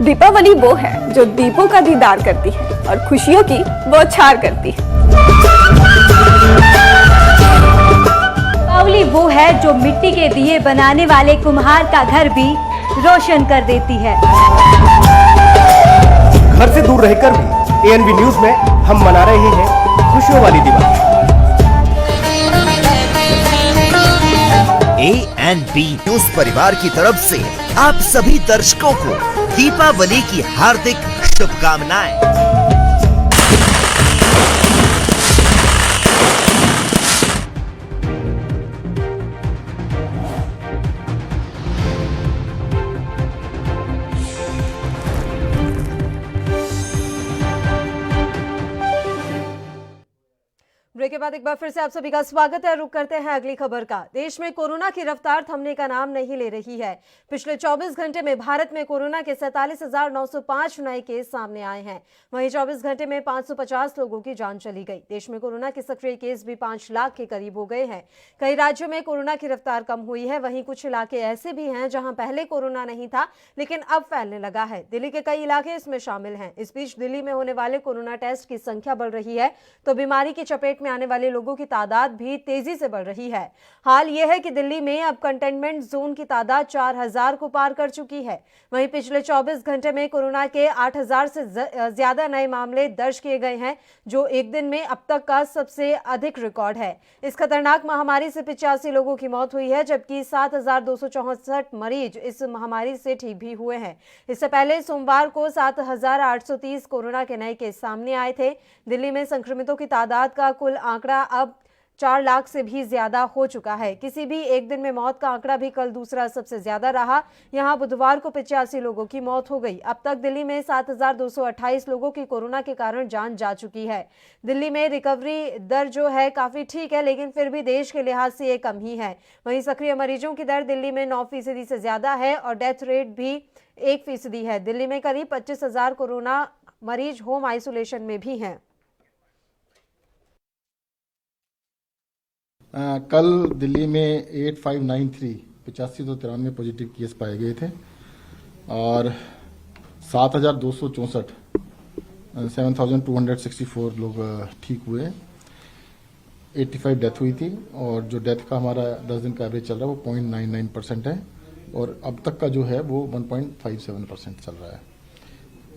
Speaker 9: दीपावली वो है जो दीपों का दीदार करती है और खुशियों की बौछार करती है।
Speaker 11: दीपावली वो है जो मिट्टी के दिए बनाने वाले कुम्हार का घर भी रोशन कर देती है।
Speaker 8: घर से दूर रहकर भी एएनबी न्यूज में हम मना रहे हैं खुशियों वाली दिवाली।
Speaker 12: एएनबी न्यूज परिवार की तरफ से आप सभी दर्शकों को दीपावली की हार्दिक शुभकामनाएं।
Speaker 1: ब्रेक के के बाद एक बार फिर से आप सभी का स्वागत है। रुक करते हैं अगली खबर का। देश में कोरोना की रफ्तार थमने का नाम नहीं ले रही है। पिछले 24 घंटे में भारत में कोरोना के 47,905 नए केस सामने आए हैं। वहीं 24 घंटे में 550 लोगों की जान चली गई। देश में कोरोना के सक्रिय केस भी 5 लाख के करीब हो गए हैं। कई राज्यों में कोरोना की रफ्तार कम हुई है। वहीं कुछ इलाके ऐसे भी हैं जहां पहले कोरोना नहीं था लेकिन अब फैलने लगा है। दिल्ली के कई इलाके इसमें शामिल हैं। इस बीच दिल्ली में होने वाले कोरोना टेस्ट की संख्या बढ़ रही है तो बीमारी की चपेट में आने वाले लोगों की तादाद भी तेजी से बढ़ रही है। हाल यह है कि दिल्ली में अब कंटेनमेंट जोन की तादाद 4000 को पार कर चुकी है। वहीं पिछले 24 घंटे में कोरोना के 8000 से ज्यादा नए मामले दर्ज किए गए हैं, जो एक दिन में अब तक का सबसे अधिक रिकॉर्ड है। इस खतरनाक महामारी से 85 लोगों की मौत हुई है, जबकि 7264 मरीज इस महामारी से ठीक भी हुए हैं। इससे पहले सोमवार को 7830 कोरोना के नए केस सामने आए थे। दिल्ली में संक्रमितों की तादाद का कुल आंकड़ा अब 4 लाख से भी ज्यादा हो चुका है। किसी भी एक दिन में मौत का आंकड़ा भी कल दूसरा सबसे ज्यादा रहा। यहां बुधवार को 85 लोगों की मौत हो गई। अब तक दिल्ली में 7228 लोगों की कोरोना के कारण जान जा चुकी है। दिल्ली में रिकवरी दर जो है काफी ठीक है, लेकिन फिर भी देश के लिहाज से ये कम ही है। वहीं सक्रिय मरीजों की दर दिल्ली में 9% से ज्यादा है और डेथ रेट भी 1% है। दिल्ली में करीब 25,000 कोरोना मरीज होम आइसोलेशन में भी हैं।
Speaker 13: कल दिल्ली में 8593 पॉजिटिव केस पाए गए थे और 7,264 लोग ठीक हुए। 85 डेथ हुई थी और जो डेथ का हमारा 10 दिन का एवरेज चल रहा है वो 0.99% है और अब तक का जो है वो 1.57% चल रहा है।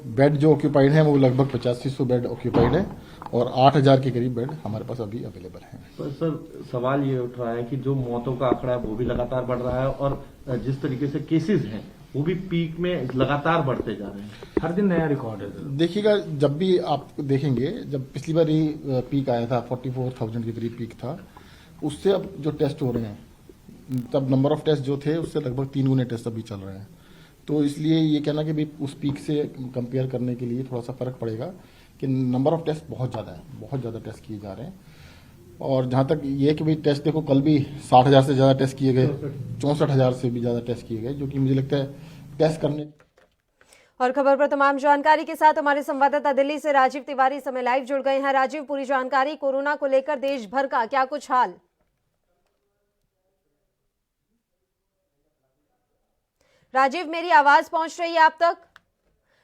Speaker 13: बेड जो ऑक्यूपाइड है वो लगभग 8500 बेड ऑक्यूपाइड है और 8000 के करीब बेड हमारे पास अभी अवेलेबल है।
Speaker 14: तो सर सवाल ये उठ रहा है कि जो मौतों का आंकड़ा है वो भी लगातार बढ़ रहा है और जिस तरीके से केसेस हैं वो भी पीक में लगातार बढ़ते जा रहे हैं। हर दिन नया रिकॉर्ड है।
Speaker 13: देखिएगा, जब भी आप देखेंगे, जब पिछली बार ही पीक आया था 44,000 के करीब पीक था, उससे अब जो टेस्ट हो रहे हैं तब नंबर ऑफ टेस्ट जो थे उससे लगभग 3 गुने टेस्ट अभी चल रहे हैं। तो इसलिए ये कहना कि भी उस पीक से कंपेयर करने के लिए थोड़ा सा फर्क पड़ेगा कि नंबर ऑफ टेस्ट बहुत ज़्यादा है, बहुत ज़्यादा टेस्ट किए जा रहे हैं। और जहाँ तक ये कि भी टेस्ट देखो, कल भी 60,000 से ज़्यादा टेस्ट किए गए, 64,000 से भी ज़्यादा टेस्ट किए गए, जो कि मुझे लगता है टेस्ट करने।
Speaker 1: और खबर पर तमाम जानकारी के साथ हमारे संवाददाता दिल्ली से राजीव तिवारी समय लाइव जुड़ गए हैं। राजीव, पूरी जानकारी कोरोना को लेकर देश भर का क्या कुछ हाल? राजीव, मेरी आवाज पहुंच रही है आप तक?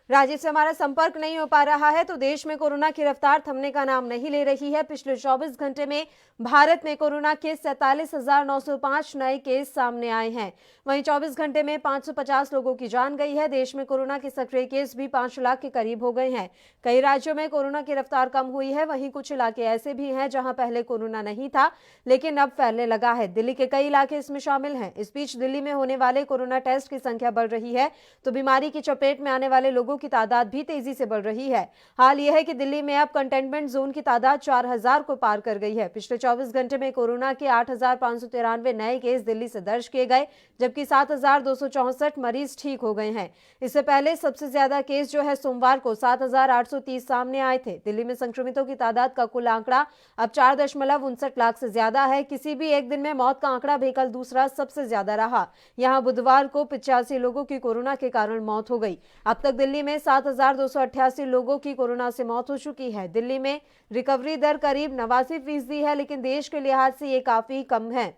Speaker 1: राजीव से हमारा संपर्क नहीं हो पा रहा है। तो देश में कोरोना की रफ्तार थमने का नाम नहीं ले रही है। पिछले 24 घंटे में भारत में कोरोना के 47,905 नए केस सामने आए हैं। वहीं 24 घंटे में 550 लोगों की जान गई है। देश में कोरोना के सक्रिय केस भी 5 लाख के करीब हो गए हैं। कई राज्यों में कोरोना की रफ्तार कम हुई है। वहीं कुछ इलाके ऐसे भी हैं जहां पहले कोरोना नहीं था लेकिन अब फैलने लगा है। दिल्ली के कई इलाके इसमें शामिल हैं। इस बीच दिल्ली में होने वाले कोरोना टेस्ट की संख्या बढ़ रही है तो बीमारी की चपेट में आने वाले लोगों की तादाद भी तेजी से बढ़ रही है। हाल यह है कि दिल्ली में अब कंटेनमेंट जोन की तादाद 4000 को पार कर गई है। पिछले 24 घंटे में कोरोना के 8593 नए केस दिल्ली से दर्ज किए गए, जबकि 7264 मरीज ठीक हो गए हैं। इससे पहले सबसे ज्यादा केस जो है सोमवार को 7830 सामने आए थे। दिल्ली में संक्रमितों की तादाद का कुल आंकड़ा अब 4.59 लाख से ज्यादा है। किसी भी एक दिन में मौत का आंकड़ा भी कल दूसरा सबसे ज्यादा रहा। यहां बुधवार को 85 लोगों की कोरोना के कारण मौत हो गई। अब तक दिल्ली में 7288 लोगों की कोरोना से मौत हो चुकी है। दिल्ली में रिकवरी दर करीब 89% है, लेकिन देश के लिहाज से ये काफी कम है।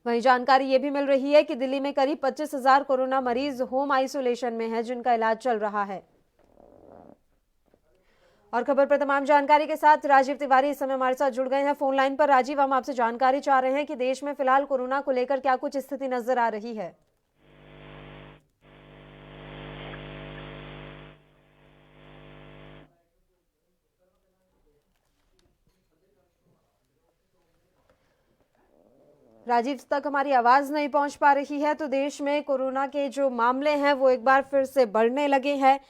Speaker 1: वहीं जानकारी ये भी मिल रही है कि दिल्ली में करीब 25,000 कोरोना मरीज होम आइसोलेशन में हैं, जिनका इलाज चल रहा है। और खबर पर तमाम जानकारी के साथ राजीव तिवारी इस समय हमारे साथ जुड़ गए हैं फोन लाइन पर। राजीव, हम आपसे जानकारी चाह रहे हैं कि देश में फिलहाल कोरोना को लेकर क्या कुछ स्थिति नजर आ रही है? राजीव तक हमारी आवाज नहीं पहुंच पा रही है। तो देश में कोरोना के जो मामले हैं वो एक बार फिर से बढ़ने लगे हैं।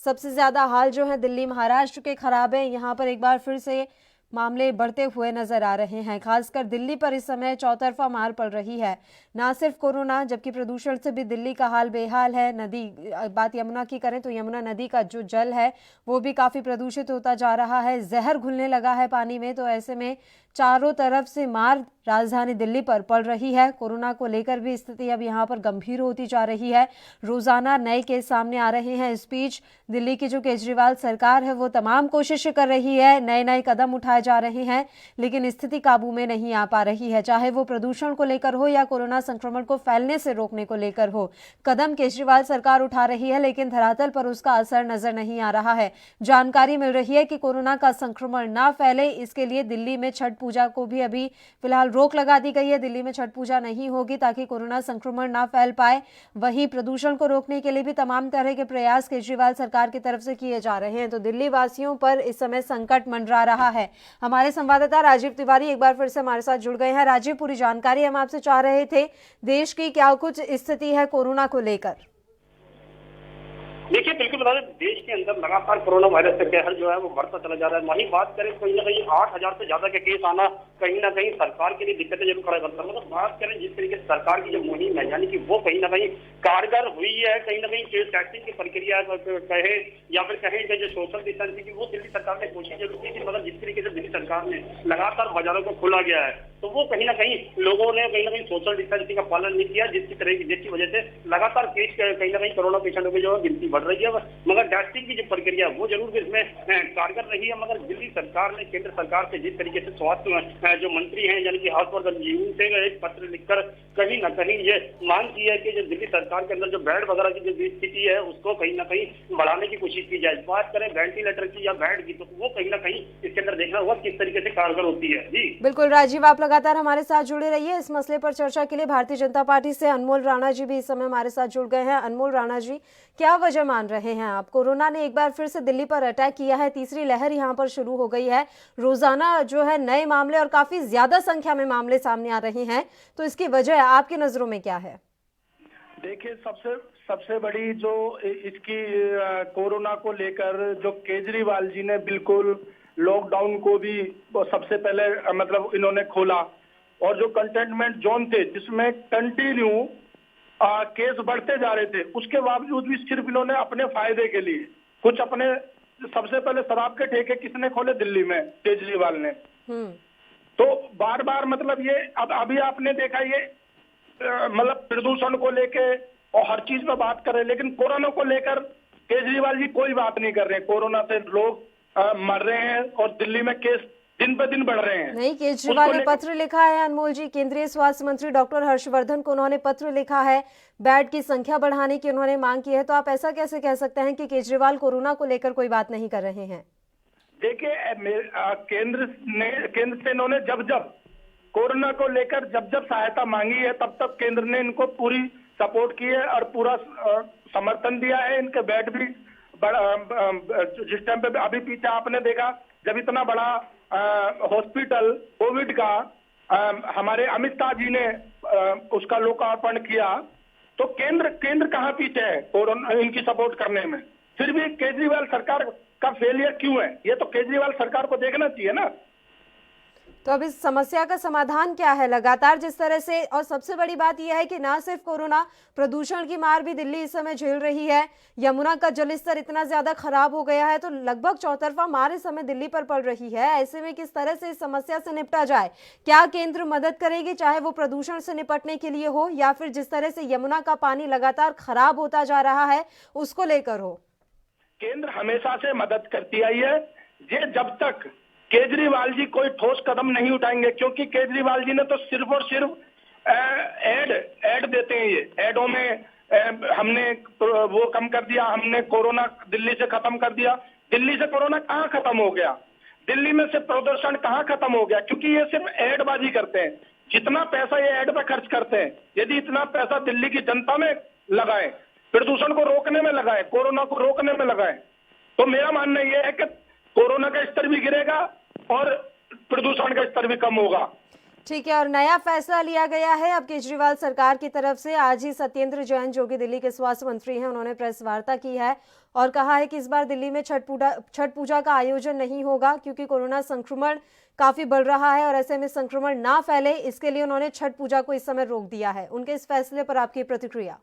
Speaker 1: सबसे ज्यादा हाल जो है दिल्ली महाराष्ट्र के खराब है। यहाँ पर एक बार फिर से मामले बढ़ते हुए नजर आ रहे हैं। खासकर दिल्ली पर इस समय चौतरफा मार पड़ रही है, ना सिर्फ कोरोना जबकि प्रदूषण से भी दिल्ली का हाल बेहाल है। नदी, बात यमुना की करें तो यमुना नदी का जो जल है वो भी काफी प्रदूषित होता जा रहा है, जहर घुलने लगा है पानी में। तो ऐसे में चारों तरफ से मार राजधानी दिल्ली पर पड़ रही है। कोरोना को लेकर भी स्थिति अब यहाँ पर गंभीर होती जा रही है। रोजाना नए केस सामने आ रहे हैं। इस बीच दिल्ली की जो केजरीवाल सरकार है वो तमाम कोशिशें कर रही है, नए नए कदम उठाए जा रहे हैं, लेकिन स्थिति काबू में नहीं आ पा रही है। चाहे वो प्रदूषण को लेकर हो या कोरोना संक्रमण को फैलने से रोकने को लेकर हो, कदम केजरीवाल सरकार उठा रही है, लेकिन धरातल पर उसका असर नजर नहीं आ रहा है। जानकारी मिल रही है कि कोरोना का संक्रमण ना फैले, इसके लिए दिल्ली में छठ पूजा को भी अभी फिलहाल रोक लगा दी गई है। दिल्ली में छठ पूजा नहीं होगी ताकि कोरोना संक्रमण ना फैल पाए। वहीं प्रदूषण को रोकने के लिए भी तमाम तरह के प्रयास केजरीवाल सरकार की तरफ से किए जा रहे हैं। तो दिल्ली वासियों पर इस समय संकट मंडरा रहा है। हमारे संवाददाता राजीव तिवारी एक बार फिर से हमारे साथ जुड़ गए हैं। राजीव, पूरी जानकारी हम आपसे चाह रहे थे, देश की क्या कुछ स्थिति है कोरोना को लेकर?
Speaker 15: देखिए, बिल्कुल बता दें, देश के अंदर लगातार कोरोना वायरस का कहर जो है वो बढ़ता चला जा रहा है। वहीं बात करें कहीं ना कहीं 8,000 से ज्यादा के केस आना कहीं ना कहीं सरकार के लिए दिक्कतें जरूर खड़ा करता है। मतलब बात करें जिस तरीके से सरकार की जो मुहिम है यानी कि वो कहीं ना कहीं कारगर हुई है, कहीं ना कहीं केस टेस्टिंग की प्रक्रिया कहे या फिर कहें कि जो सोशल डिस्टेंसिंग की वो दिल्ली सरकार ने कोशिश जरूर की थी। मतलब जिस तरीके से दिल्ली सरकार ने लगातार बाजारों को खोला गया है तो वो कहीं ना कहीं लोगों ने कहीं ना कहीं सोशल डिस्टेंसिंग का पालन नहीं किया, जिसकी वजह से लगातार केस कहीं ना कहीं कोरोना पेशेंटों की जो गिनती बढ़ रही है। मगर टेस्टिंग की जो प्रक्रिया वो जरूर इसमें कारगर रही है। मगर दिल्ली सरकार ने केंद्र सरकार से जिस तरीके से स्वास्थ्य जो मंत्री हैं यानी कि हर्षवर्धन जी, उनसे एक पत्र लिखकर कहीं ना कहीं ये मांग की है कि जो दिल्ली सरकार के अंदर जो बेड वगैरह की जो स्थिति है उसको कहीं ना कहीं बढ़ाने की कोशिश की जाए। बात करें वेंटिलेटर की या बेड की तो वो कहीं ना कहीं इसके अंदर देखना होगा किस तरीके से कारगर होती है। जी
Speaker 1: बिल्कुल राजीव, आप लगातार हमारे साथ जुड़े रहिए। इस मसले पर चर्चा के लिए भारतीय जनता पार्टी से अनमोल राणा जी भी इस समय हमारे साथ जुड़ गए हैं। अनमोल राणा जी, क्या वजह मान रहे हैं आप? कोरोना ने एक बार फिर से दिल्ली पर अटैक किया है, तीसरी लहर यहां पर शुरू हो गई है, रोजाना जो है नए मामले और काफी ज्यादा संख्या में मामले सामने आ रहे हैं, तो इसकी वजह आपकी नजरों में क्या है?
Speaker 16: देखिए, सबसे बड़ी जो इसकी कोरोना को लेकर जो केजरीवाल जी ने बिल्कुल लॉकडाउन को भी सबसे पहले मतलब इन्होंने खोला और जो कंटेनमेंट जोन थे जिसमें कंटिन्यू केस बढ़ते जा रहे थे, उसके बावजूद भी सिर्फ इन्होंने अपने फायदे के लिए कुछ अपने सबसे पहले शराब के ठेके किसने खोले? दिल्ली में केजरीवाल ने। तो बार बार मतलब ये अब अभी आपने देखा ये मतलब प्रदूषण को लेके और हर चीज में बात कर रहे हैं, लेकिन कोरोना को लेकर केजरीवाल जी कोई बात नहीं कर रहे। कोरोना से लोग मर रहे हैं और दिल्ली में केस दिन पे दिन बढ़ रहे हैं।
Speaker 1: नहीं, केजरीवाल ने पत्र लिखा है अनमोल जी, केंद्रीय स्वास्थ्य मंत्री डॉक्टर हर्षवर्धन को उन्होंने पत्र लिखा है, बेड की संख्या बढ़ाने की उन्होंने मांग की है। तो आप ऐसा कैसे कह सकते हैं कि केजरीवाल कोरोना को लेकर कोई बात नहीं कर रहे हैं?
Speaker 16: देखिए, केंद्र से इन्होंने जब कोरोना को लेकर जब सहायता मांगी है तब तक केंद्र ने इनको पूरी सपोर्ट की है और पूरा समर्थन दिया है। इनके बेड भी जिस टाइम पे अभी पीछे आपने देखा जब इतना बड़ा हॉस्पिटल कोविड का हमारे अमित शाह जी ने उसका लोकार्पण किया, तो केंद्र कहाँ पीछे है कोरोना इनकी सपोर्ट करने में? फिर भी केजरीवाल सरकार का फेलियर क्यों है? ये तो केजरीवाल सरकार को देखना चाहिए ना।
Speaker 1: तो अब इस समस्या का समाधान क्या है? लगातार जिस तरह से, और सबसे बड़ी बात यह है कि ना सिर्फ कोरोना, प्रदूषण की मार भी दिल्ली इस समय झेल रही है। यमुना का जलस्तर इतना ज्यादा खराब हो गया है, तो लगभग चौतरफा मार इस समय दिल्ली पर पड़ रही है। ऐसे में किस तरह से इस समस्या से निपटा जाए? क्या केंद्र मदद करेगी, चाहे वो प्रदूषण से निपटने के लिए हो या फिर जिस तरह से यमुना का पानी लगातार खराब होता जा रहा है उसको लेकर हो?
Speaker 16: केंद्र हमेशा से मदद करती आई है, जब तक केजरीवाल जी कोई ठोस कदम नहीं उठाएंगे, क्योंकि केजरीवाल जी ने तो सिर्फ और सिर्फ एड देते हैं। ये एडों में हमने वो कम कर दिया, हमने कोरोना दिल्ली से खत्म कर दिया। दिल्ली से कोरोना कहाँ खत्म हो गया? दिल्ली में से प्रदूषण कहाँ खत्म हो गया? क्योंकि ये सिर्फ एडबाजी करते हैं। जितना पैसा ये एड पे खर्च करते हैं, यदि इतना पैसा दिल्ली की जनता में लगाए, प्रदूषण को रोकने में लगाए, कोरोना को रोकने में लगाए, तो मेरा मानना यह है कि कोरोना का स्तर भी गिरेगा और प्रदूषण का स्तर भी कम होगा।
Speaker 1: ठीक है, और नया फैसला लिया गया है अब केजरीवाल सरकार की तरफ से। आज ही सत्येंद्र जैन जो कि दिल्ली के स्वास्थ्य मंत्री हैं, उन्होंने प्रेस वार्ता की है और कहा है कि इस बार दिल्ली में छठ पूजा का आयोजन नहीं होगा क्योंकि कोरोना संक्रमण काफी बढ़ रहा है और ऐसे में संक्रमण ना फैले, इसके लिए उन्होंने छठ पूजा को इस समय रोक दिया है। उनके इस फैसले पर आपकी प्रतिक्रिया?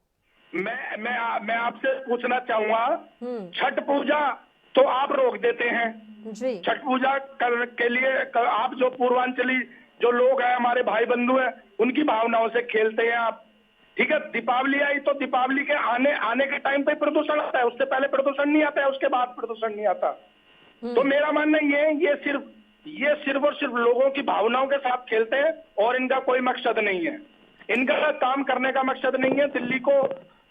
Speaker 16: मैं आपसे पूछना चाहूंगा, छठ पूजा तो आप रोक देते हैं
Speaker 1: जी।
Speaker 16: छठ पूजा के लिए आप जो पूर्वांचली जो लोग हैं, हमारे भाई बंधु हैं, उनकी भावनाओं से खेलते हैं आप। ठीक है, दीपावली आई तो दीपावली के आने के टाइम पे प्रदूषण आता है, उससे पहले प्रदूषण नहीं आता है, उसके बाद प्रदूषण नहीं आता। तो मेरा मानना ये सिर्फ और सिर्फ लोगों की भावनाओं के साथ खेलते हैं और इनका कोई मकसद नहीं है। इनका काम करने का मकसद नहीं है दिल्ली को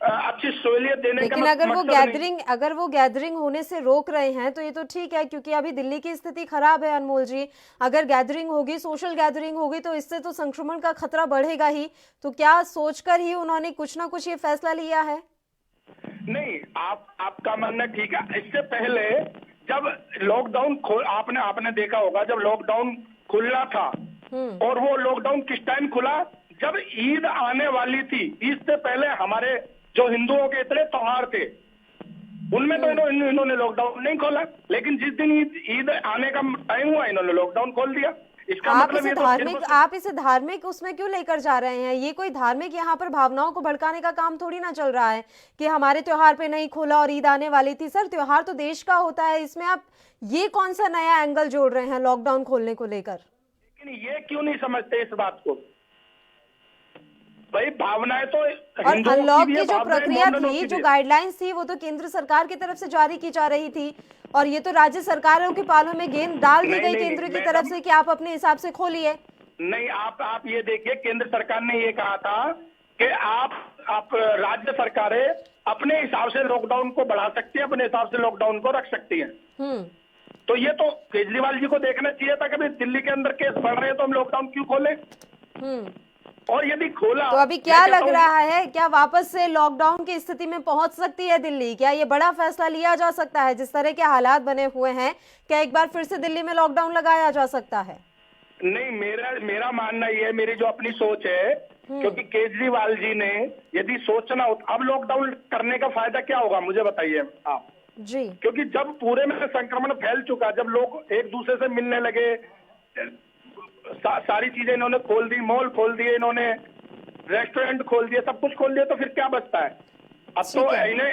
Speaker 16: अच्छी सहूलियत देने का।
Speaker 1: लेकिन अगर वो गैदरिंग होने से रोक रहे हैं तो ये तो ठीक है, क्योंकि अभी दिल्ली की स्थिति खराब है अनमोल जी। अगर गैदरिंग होगी, सोशल गैदरिंग होगी तो इससे तो संक्रमण का खतरा बढ़ेगा ही। तो क्या सोचकर ही उन्होंने कुछ ना कुछ ये फैसला लिया है?
Speaker 16: नहीं, आपका मानना ठीक है। इससे पहले जब लॉकडाउन आपने देखा होगा, जब लॉकडाउन खुलना था और वो लॉकडाउन किस टाइम खुला, जब ईद आने वाली थी। ईद से पहले हमारे जो हिंदुओं के इतने त्योहार थे उनमें तो इन्होंने लॉकडाउन नहीं खोला, लेकिन जिस दिन ईद आने का टाइम हुआ इन्होंने लॉकडाउन खोल दिया। इसका मतलब
Speaker 1: आप इसे धार्मिक उसमें क्यों लेकर जा रहे हैं? ये कोई धार्मिक यहाँ पर भावनाओं को भड़काने का काम थोड़ी ना चल रहा है कि हमारे त्योहार पे नहीं खोला और ईद आने वाली थी। सर, त्योहार तो देश का होता है, इसमें आप ये कौन सा नया एंगल जोड़ रहे हैं लॉकडाउन खोलने को लेकर?
Speaker 16: लेकिन ये क्यों नहीं समझते इस बात को? भाई भावनाएं तो
Speaker 1: और अनलॉक की जो प्रक्रिया थी, जो गाइडलाइंस थी, वो तो केंद्र सरकार की तरफ से जारी की जा रही थी और ये तो राज्य सरकारों के पालों में गेंद डाल दी गई केंद्र की तरफ से कि आप अपने हिसाब से खोलिए।
Speaker 16: नहीं, आप ये देखिए, केंद्र सरकार ने ये कहा था कि आप राज्य सरकारें अपने हिसाब से लॉकडाउन को बढ़ा सकती है, अपने हिसाब से लॉकडाउन को रख सकती है। तो ये तो केजरीवाल जी को देखना चाहिए था कि दिल्ली के अंदर केस बढ़ रहे हैं तो हम लॉकडाउन क्यों खोले। और यदि खोला
Speaker 1: तो अभी क्या लग रहा है, क्या वापस से लॉकडाउन की स्थिति में पहुंच सकती है दिल्ली? क्या ये बड़ा फैसला लिया जा सकता है? जिस तरह के हालात बने हुए हैं, क्या एक बार फिर से दिल्ली में लॉकडाउन लगाया जा सकता है?
Speaker 16: नहीं, मेरा मानना ये, मेरी जो अपनी सोच है, क्योंकि केजरीवाल जी ने यदि सोचना हो, अब लॉकडाउन करने का फायदा क्या होगा मुझे बताइए आप
Speaker 1: जी।
Speaker 16: क्योंकि जब पूरे में संक्रमण फैल चुका, जब लोग एक दूसरे से मिलने लगे, सारी चीजें इन्होंने खोल दी, मॉल खोल दिए, इन्होंने रेस्टोरेंट खोल दिए, सब कुछ खोल दिया, तो फिर क्या बचता है? अब तो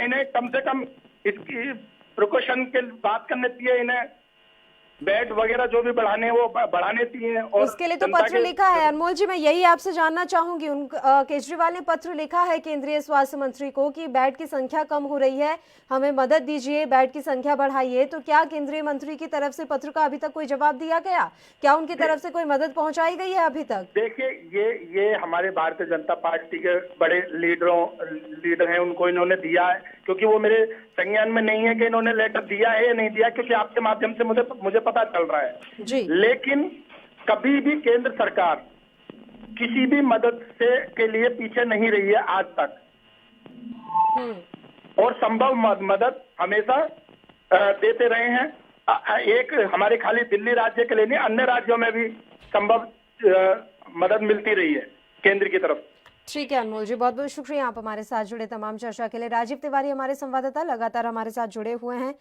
Speaker 16: इन्हें कम से कम इसकी प्रिकॉशन के बात करनी चाहिए, इन्हें बेड वगैरह जो भी बढ़ाने वो बढ़ाने चाहिए। और
Speaker 1: इसके लिए तो पत्र लिखा है अनमोल जी, मैं यही आपसे जानना चाहूंगी। केजरीवाल ने पत्र लिखा है केंद्रीय स्वास्थ्य मंत्री को कि बेड की संख्या कम हो रही है, हमें मदद दीजिए, बेड की संख्या बढ़ाइए। तो क्या केंद्रीय मंत्री की तरफ से पत्र का अभी तक कोई जवाब दिया गया? क्या उनकी तरफ से कोई मदद पहुंचाई गई है अभी तक?
Speaker 16: देखिए, ये हमारे भारतीय जनता पार्टी के बड़े लीडर हैं, उनको इन्होंने दिया है, क्योंकि वो मेरे संज्ञान में नहीं है कि इन्होंने लेटर दिया है या नहीं दिया, क्योंकि आपके माध्यम से मुझे पता चल रहा है
Speaker 1: जी।
Speaker 16: लेकिन कभी भी केंद्र सरकार किसी भी मदद के लिए पीछे नहीं रही है आज तक, और संभव मदद हमेशा देते रहे हैं। एक हमारे खाली दिल्ली राज्य के लिए नहीं, अन्य राज्यों में भी संभव मदद मिलती रही है केंद्र की तरफ।
Speaker 1: ठीक है अनमोल जी, बहुत बहुत शुक्रिया आप हमारे साथ जुड़े तमाम चर्चा के लिए। राजीव तिवारी हमारे संवाददाता लगातार हमारे साथ जुड़े हुए हैं।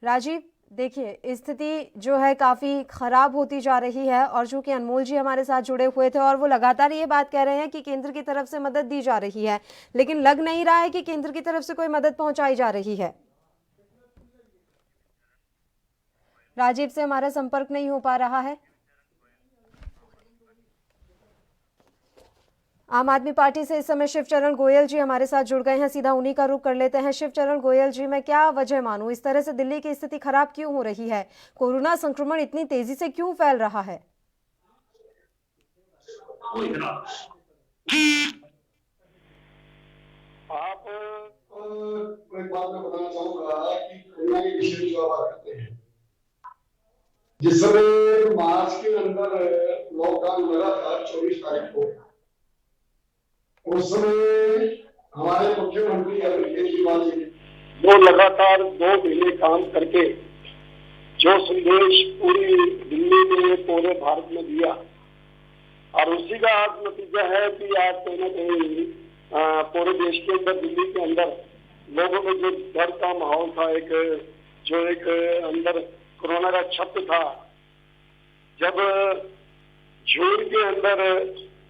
Speaker 1: राजीव, देखिए स्थिति जो है काफ़ी ख़राब होती जा रही है और चूंकि अनमोल जी हमारे साथ जुड़े हुए थे और वो लगातार ये बात कह रहे हैं कि केंद्र की तरफ से मदद दी जा रही है, लेकिन लग नहीं रहा है कि केंद्र की तरफ से कोई मदद पहुंचाई जा रही है। राजीव से हमारा संपर्क नहीं हो पा रहा है। आम आदमी पार्टी से इस समय शिवचरण गोयल जी हमारे साथ जुड़ गए हैं, सीधा उन्हीं का रुख कर लेते हैं। शिवचरण गोयल जी, मैं क्या वजह मानूं, इस तरह से दिल्ली की स्थिति खराब क्यों हो रही है? कोरोना संक्रमण इतनी तेजी से क्यों फैल रहा है?
Speaker 17: आप एक बात मैं बताना चाहूंगा कि कोरोना के विषय में जो बात करते हैं, जिस समय मार्च के अंदर लॉकडाउन लगा था 24 तारीख को, उस समय हमारे मुख्यमंत्री अरविंद केजरीवाल जी जो लगातार 2 महीने काम करके जो संदेश पूरी दिल्ली में, पूरे भारत में दिया, और उसी का आज नतीजा है कि आज कहीं ना कहीं पूरे देश के अंदर, दिल्ली के अंदर लोगों में जो डर का माहौल था, एक अंदर कोरोना का छत था, जब जून के अंदर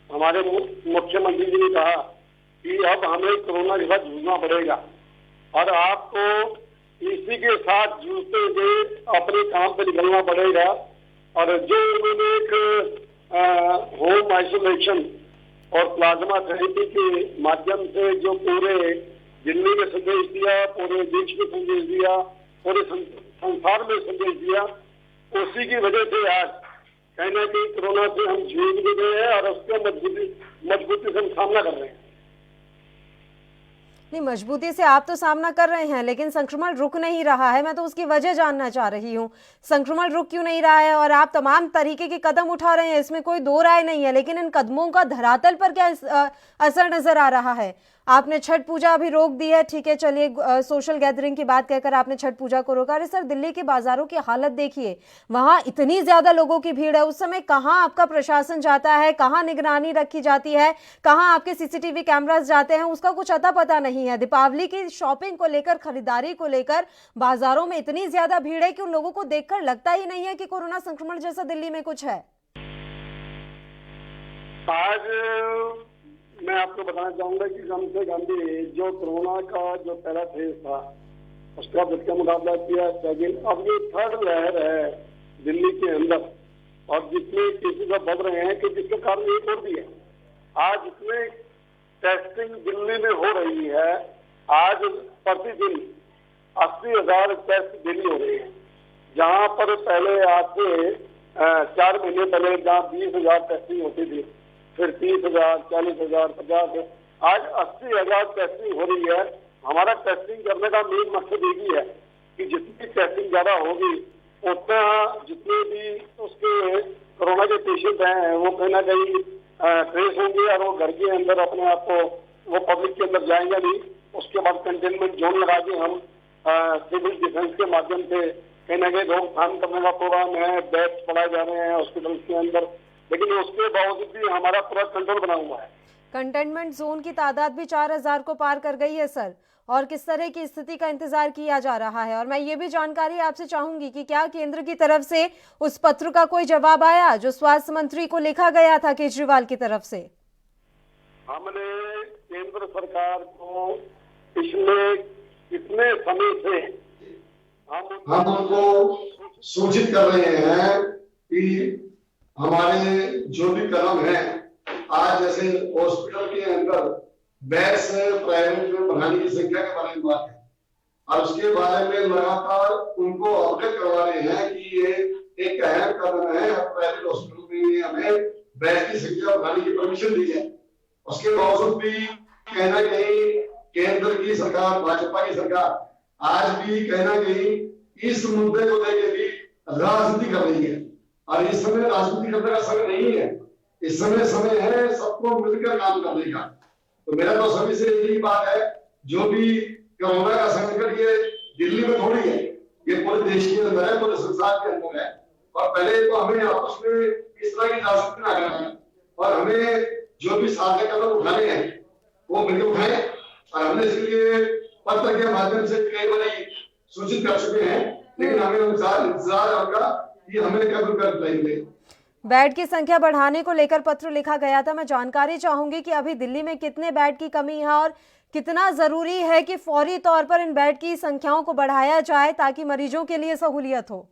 Speaker 17: हमारे मुख्यमंत्री जी ने कहा कि अब हमें कोरोना के साथ जूझना पड़ेगा और आपको इसी के साथ जूझते हुए अपने काम पे निकलना पड़ेगा, और जो उन्होंने एक होम आइसोलेशन और प्लाज्मा थेरेपी के माध्यम से जो पूरे दिल्ली में संदेश दिया, पूरे देश में संदेश दिया, पूरे संसार में संदेश दिया, उसी की वजह से आज कहीं ना कहीं कोरोना से हम जूझ भी गए हैं और उसका मजबूती से हम सामना कर रहे हैं।
Speaker 1: नहीं, मजबूती से आप तो सामना कर रहे हैं, लेकिन संक्रमण रुक नहीं रहा है। मैं तो उसकी वजह जानना चाह रही हूँ, संक्रमण रुक क्यों नहीं रहा है? और आप तमाम तरीके के कदम उठा रहे हैं, इसमें कोई दो राय नहीं है, लेकिन इन कदमों का धरातल पर क्या असर नजर आ रहा है? आपने छठ पूजा अभी रोक दी है, ठीक है, चलिए, सोशल गैदरिंग की बात कहकर आपने छठ पूजा को रोका। अरे सर, दिल्ली के बाजारों की हालत देखिए, वहां इतनी ज्यादा लोगों की भीड़ है, उस समय कहाँ आपका प्रशासन जाता है, कहाँ निगरानी रखी जाती है, कहाँ आपके सीसीटीवी कैमरास जाते हैं, उसका कुछ अता पता नहीं है। दीपावली की शॉपिंग को लेकर, खरीदारी को लेकर बाजारों में इतनी ज्यादा भीड़ है कि उन लोगों को देखकर लगता ही नहीं है कि कोरोना संक्रमण जैसा दिल्ली में कुछ है।
Speaker 17: आज मैं आपको बताना चाहूंगा कि कम से कम भी जो कोरोना का जो पहला फेज था उसका का मुकाबला किया, सेकेंड, अब ये थर्ड लहर है दिल्ली के अंदर, और जितने केसेस अब बढ़ रहे हैं कि जिसका कारण एक और भी है। आज इतने टेस्टिंग दिल्ली में हो रही है, आज प्रतिदिन 80,000 टेस्ट डेली हो रहे हैं, जहाँ पर पहले आज से 4 महीने पहले जहाँ 20,000 टेस्टिंग होती थी, फिर 30,000, 40,000, 50,000, आज 80,000 टेस्टिंग हो रही है। हमारा टेस्टिंग करने का मेन मकसद एक ही है कि जितनी टेस्टिंग ज्यादा होगी उतना जितने भी उसके कोरोना के पेशेंट हैं वो कहीं ना कहीं ट्रेस होंगे और वो घर के अंदर अपने आप को वो पब्लिक के अंदर जाएंगे नहीं। उसके बाद कंटेनमेंट जोन लगा के हम सिविल डिफेंस के माध्यम से कहीं ना कहीं रोकथाम करने का प्रोग्राम है, बेड्स बढ़ाए जा रहे हैं हॉस्पिटल के अंदर, लेकिन उसके बावजूद भी हमारा पूरा कंट्रोल बना हुआ है।
Speaker 1: कंटेनमेंट जोन की तादाद भी 4,000 को पार कर गई है सर, और किस तरह की स्थिति का इंतजार किया जा रहा है? और मैं ये भी जानकारी आपसे चाहूंगी कि क्या केंद्र की तरफ से उस पत्र का कोई जवाब आया जो स्वास्थ्य मंत्री को लिखा गया था केजरीवाल की तरफ से?
Speaker 17: हमने केंद्र सरकार को पिछले कितने समय से हम उनको सूचित कर रहे हैं कि हमारे जो भी कदम है, आज जैसे हॉस्पिटल के अंदर बेड्स प्राइवेट में बढ़ाने की संख्या के बारे में बात है, और उसके बारे में लगातार उनको अवगत करवा रहे हैं कि ये एक अहम कदम है। प्राइवेट हॉस्पिटल में हमें बेड की संख्या बढ़ाने की परमिशन दी है, उसके बावजूद भी कहीं ना कहीं केंद्र की सरकार, भाजपा की सरकार आज भी कहीं ना कहीं इस मुद्दे को लेकर भी राजनीति कर रही है, और इस समय राजनीति करने का समय नहीं है, इस समय है सबको मिलकर काम करने का। तो मेरा तो सभी से यही बात है, जो भी कोरोना का संकट ये दिल्ली में थोड़ी है, ये पूरे देश के अंदर है, पूरे संसार के अंदर है, और पहले तो हमें आपस में इस तरह की राजनीति ना करना है, और हमें जो भी सारे कदम उठाने हैं वो मिलकर उठाए। और हमने इसके लिए पत्र के माध्यम से कई बार सूचित कर चुके हैं, लेकिन हमें इंतजार होगा कि हमें कब कर लेंगे।
Speaker 1: बेड की संख्या बढ़ाने को लेकर पत्र लिखा गया था। मैं जानकारी चाहूंगी कि अभी दिल्ली में कितने बेड की कमी है और कितना जरूरी है कि फौरी तौर पर इन बेड की संख्याओं को बढ़ाया जाए ताकि मरीजों के लिए सहूलियत हो।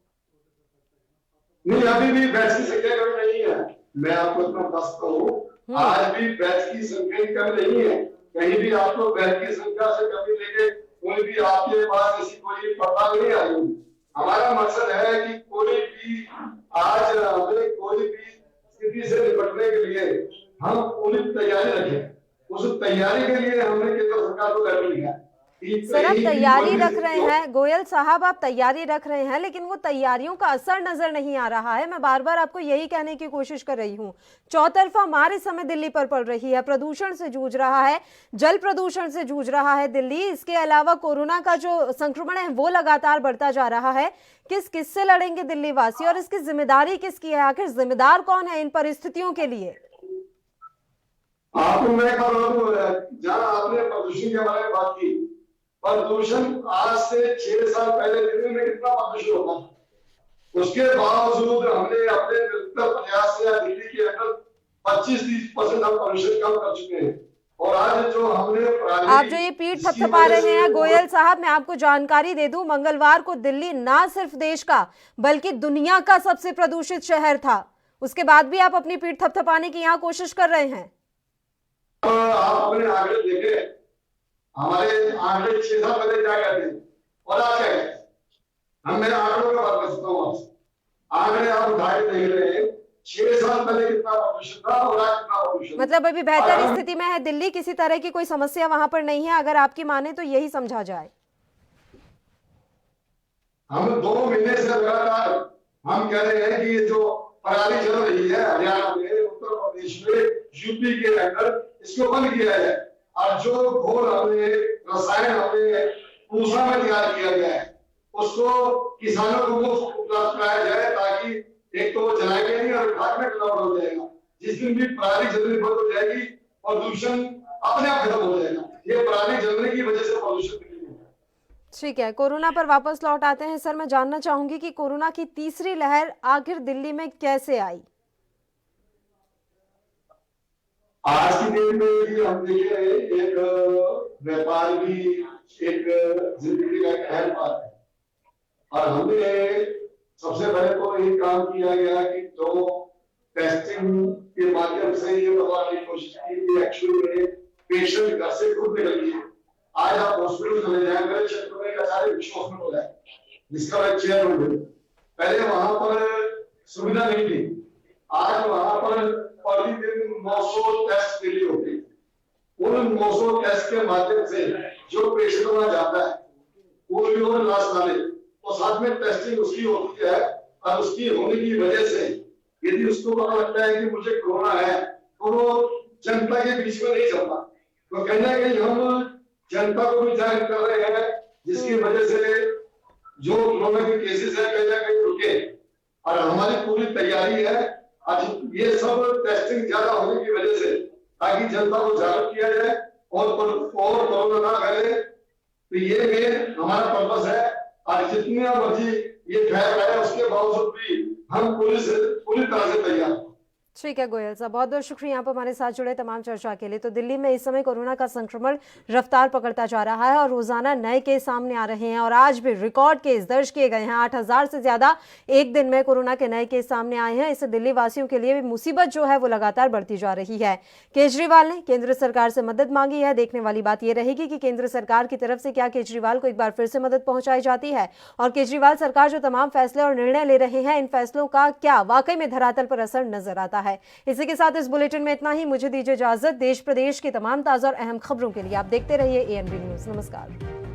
Speaker 17: नहीं, अभी भी बेड की संख्या कम नहीं है, मैं आपको इतना बता सकता हूँ, आज भी बेड की संख्या कम नहीं है। कहीं भी आपको बेड की संख्या से कमी लेके कोई भी आपके पास ऐसी कोई पड़ताल नहीं आई होगी। हमारा मकसद है कि कोई भी आज हमें कोई भी स्थिति से निपटने के लिए हम पूरी तैयारी रखें, उस तैयारी के लिए हमने केंद्र सरकार को लेटर लिखा है।
Speaker 1: सर, आप तैयारी रख रहे हैं, गोयल साहब आप तैयारी रख रहे हैं, लेकिन वो तैयारियों का असर नजर नहीं आ रहा है। मैं बार बार आपको यही कहने की कोशिश कर रही हूँ, चौतरफा मार इस समय दिल्ली पर पड़ रही है, प्रदूषण से जूझ रहा है, जल प्रदूषण से जूझ रहा है दिल्ली। इसके अलावा कोरोना का जो संक्रमण है वो लगातार बढ़ता जा रहा है। किस से लड़ेंगे दिल्ली वासी और इसकी जिम्मेदारी किसकी है? आखिर जिम्मेदार कौन है इन परिस्थितियों के लिए?
Speaker 17: आपको मैं जहाँ आपने प्रदूषण के बारे में बात की, प्रदूषण आज से 6 साल पहले दिल्ली में कितना प्रदूषण होता था, उसके बावजूद हमने अपने निरंतर प्रयास से दिल्ली के अंदर 25-30% हम पॉल्यूशन कम कर चुके हैं। और आज जो हमने
Speaker 1: आप जो ये पीठ थपथपा रहे हैं गोयल साहब, मैं आपको जानकारी दे दूं, मंगलवार को दिल्ली ना सिर्फ देश का बल्कि दुनिया का सबसे प्रदूषित शहर था। उसके बाद भी आप अपनी पीठ थपथपाने की यहाँ कोशिश कर रहे हैं।
Speaker 17: आप अपने आंकड़े देखे, हमारे आंकड़े 6 साल पहले क्या कहते हैं और आज क्या कहते हैं। हम मैं आंकड़ों का बात कर सकता हूँ आपसे, आंकड़े आप उठा के देख रहे हैं 6 साल पहले कितना प्रदूषण था और आज कितना प्रदूषण।
Speaker 1: मतलब अभी बेहतर स्थिति में है दिल्ली, किसी तरह की कोई समस्या वहां पर नहीं है, अगर आपकी माने तो यही समझा जाए।
Speaker 17: हम 2 महीने से लगातार हम कह रहे हैं कि ये जो पराली जल रही है हरियाणा में, उत्तर प्रदेश में, यूपी के अंदर, इसको बंद किया जाए। और जो घोल हमने रसायन हमने पूसा में तैयार किया गया है उसको किसानों को मुफ्त उपलब्ध कराया जाए, ताकि एक तो वो जलाएंगे नहीं और खाद में कन्वर्ट हो जाएगा। जिस दिन भी पराली जलनी बंद हो जाएगी प्रदूषण अपने आप खत्म हो जाएगा। ये पराली जलने की वजह से प्रदूषण नहीं होगा।
Speaker 1: ठीक है, कोरोना पर वापस लौट आते हैं। सर, मैं जानना चाहूंगी कि कोरोना की तीसरी लहर आखिर दिल्ली में कैसे आई?
Speaker 17: आज की डेट में भी हम देख रहे हैं एक व्यापार भी एक जिंदगी का एक अहम पार्ट है। और हमने सबसे पहले तो ये काम किया गया कि जो टेस्टिंग के माध्यम से ये बताने की कोशिश की कि एक्चुअली में पेशेंट घर से खुद निकल गए। आज आप हॉस्पिटल चले जाए, मेरे क्षेत्र में एक सारे विश्व हॉस्पिटल है जिसका मैं चेयरमैन हूं। पहले वहां पर सुविधा नहीं थी, आज वहां पर प्रतिदिन 900 टेस्ट डेली होते हैं। उन 900 टेस्ट के माध्यम से जो पेशेंट वहां जाता है वो भी और लास्ट डाले तो साथ में टेस्टिंग उसकी होती है। और उसकी होने की वजह से यदि उसको पता लगता है कि मुझे कोरोना है तो वो जनता के बीच में नहीं चलता। तो कहीं ना कहीं हम जनता को भी जागरूक कर रहे हैं, जिसकी वजह से जो कोरोना के केसेस है कहीं ना कहीं रुके। और हमारी पूरी तैयारी है आज ये सब टेस्टिंग ज्यादा होने की वजह से, ताकि जनता को जागरूक किया जाए और कोरोना ना फैले। तो ये मेन हमारा पर्पस है। और जितनी मर्जी ये फैल रहा है उसके बावजूद भी हम पूरी तरह से तैयार।
Speaker 1: ठीक है गोयल साहब, बहुत बहुत शुक्रिया यहाँ पर हमारे साथ जुड़े तमाम चर्चा के लिए। तो दिल्ली में इस समय कोरोना का संक्रमण रफ्तार पकड़ता जा रहा है और रोजाना नए केस सामने आ रहे हैं और आज भी रिकॉर्ड केस दर्ज किए गए हैं। 8000 से ज्यादा एक दिन में कोरोना के नए केस सामने आए हैं। इससे दिल्ली वासियों के लिए भी मुसीबत जो है वो लगातार बढ़ती जा रही है। केजरीवाल ने केंद्र सरकार से मदद मांगी है। देखने वाली बात यह रहेगी कि केंद्र सरकार की तरफ से क्या केजरीवाल को एक बार फिर से मदद पहुंचाई जाती है और केजरीवाल सरकार जो तमाम फैसले और निर्णय ले रहे हैं इन फैसलों का क्या वाकई में धरातल पर असर नजर आता है। इसी के साथ इस बुलेटिन में इतना ही। मुझे दीजिए इजाजत। देश प्रदेश की तमाम ताजा और अहम खबरों के लिए आप देखते रहिए ANB न्यूज। नमस्कार।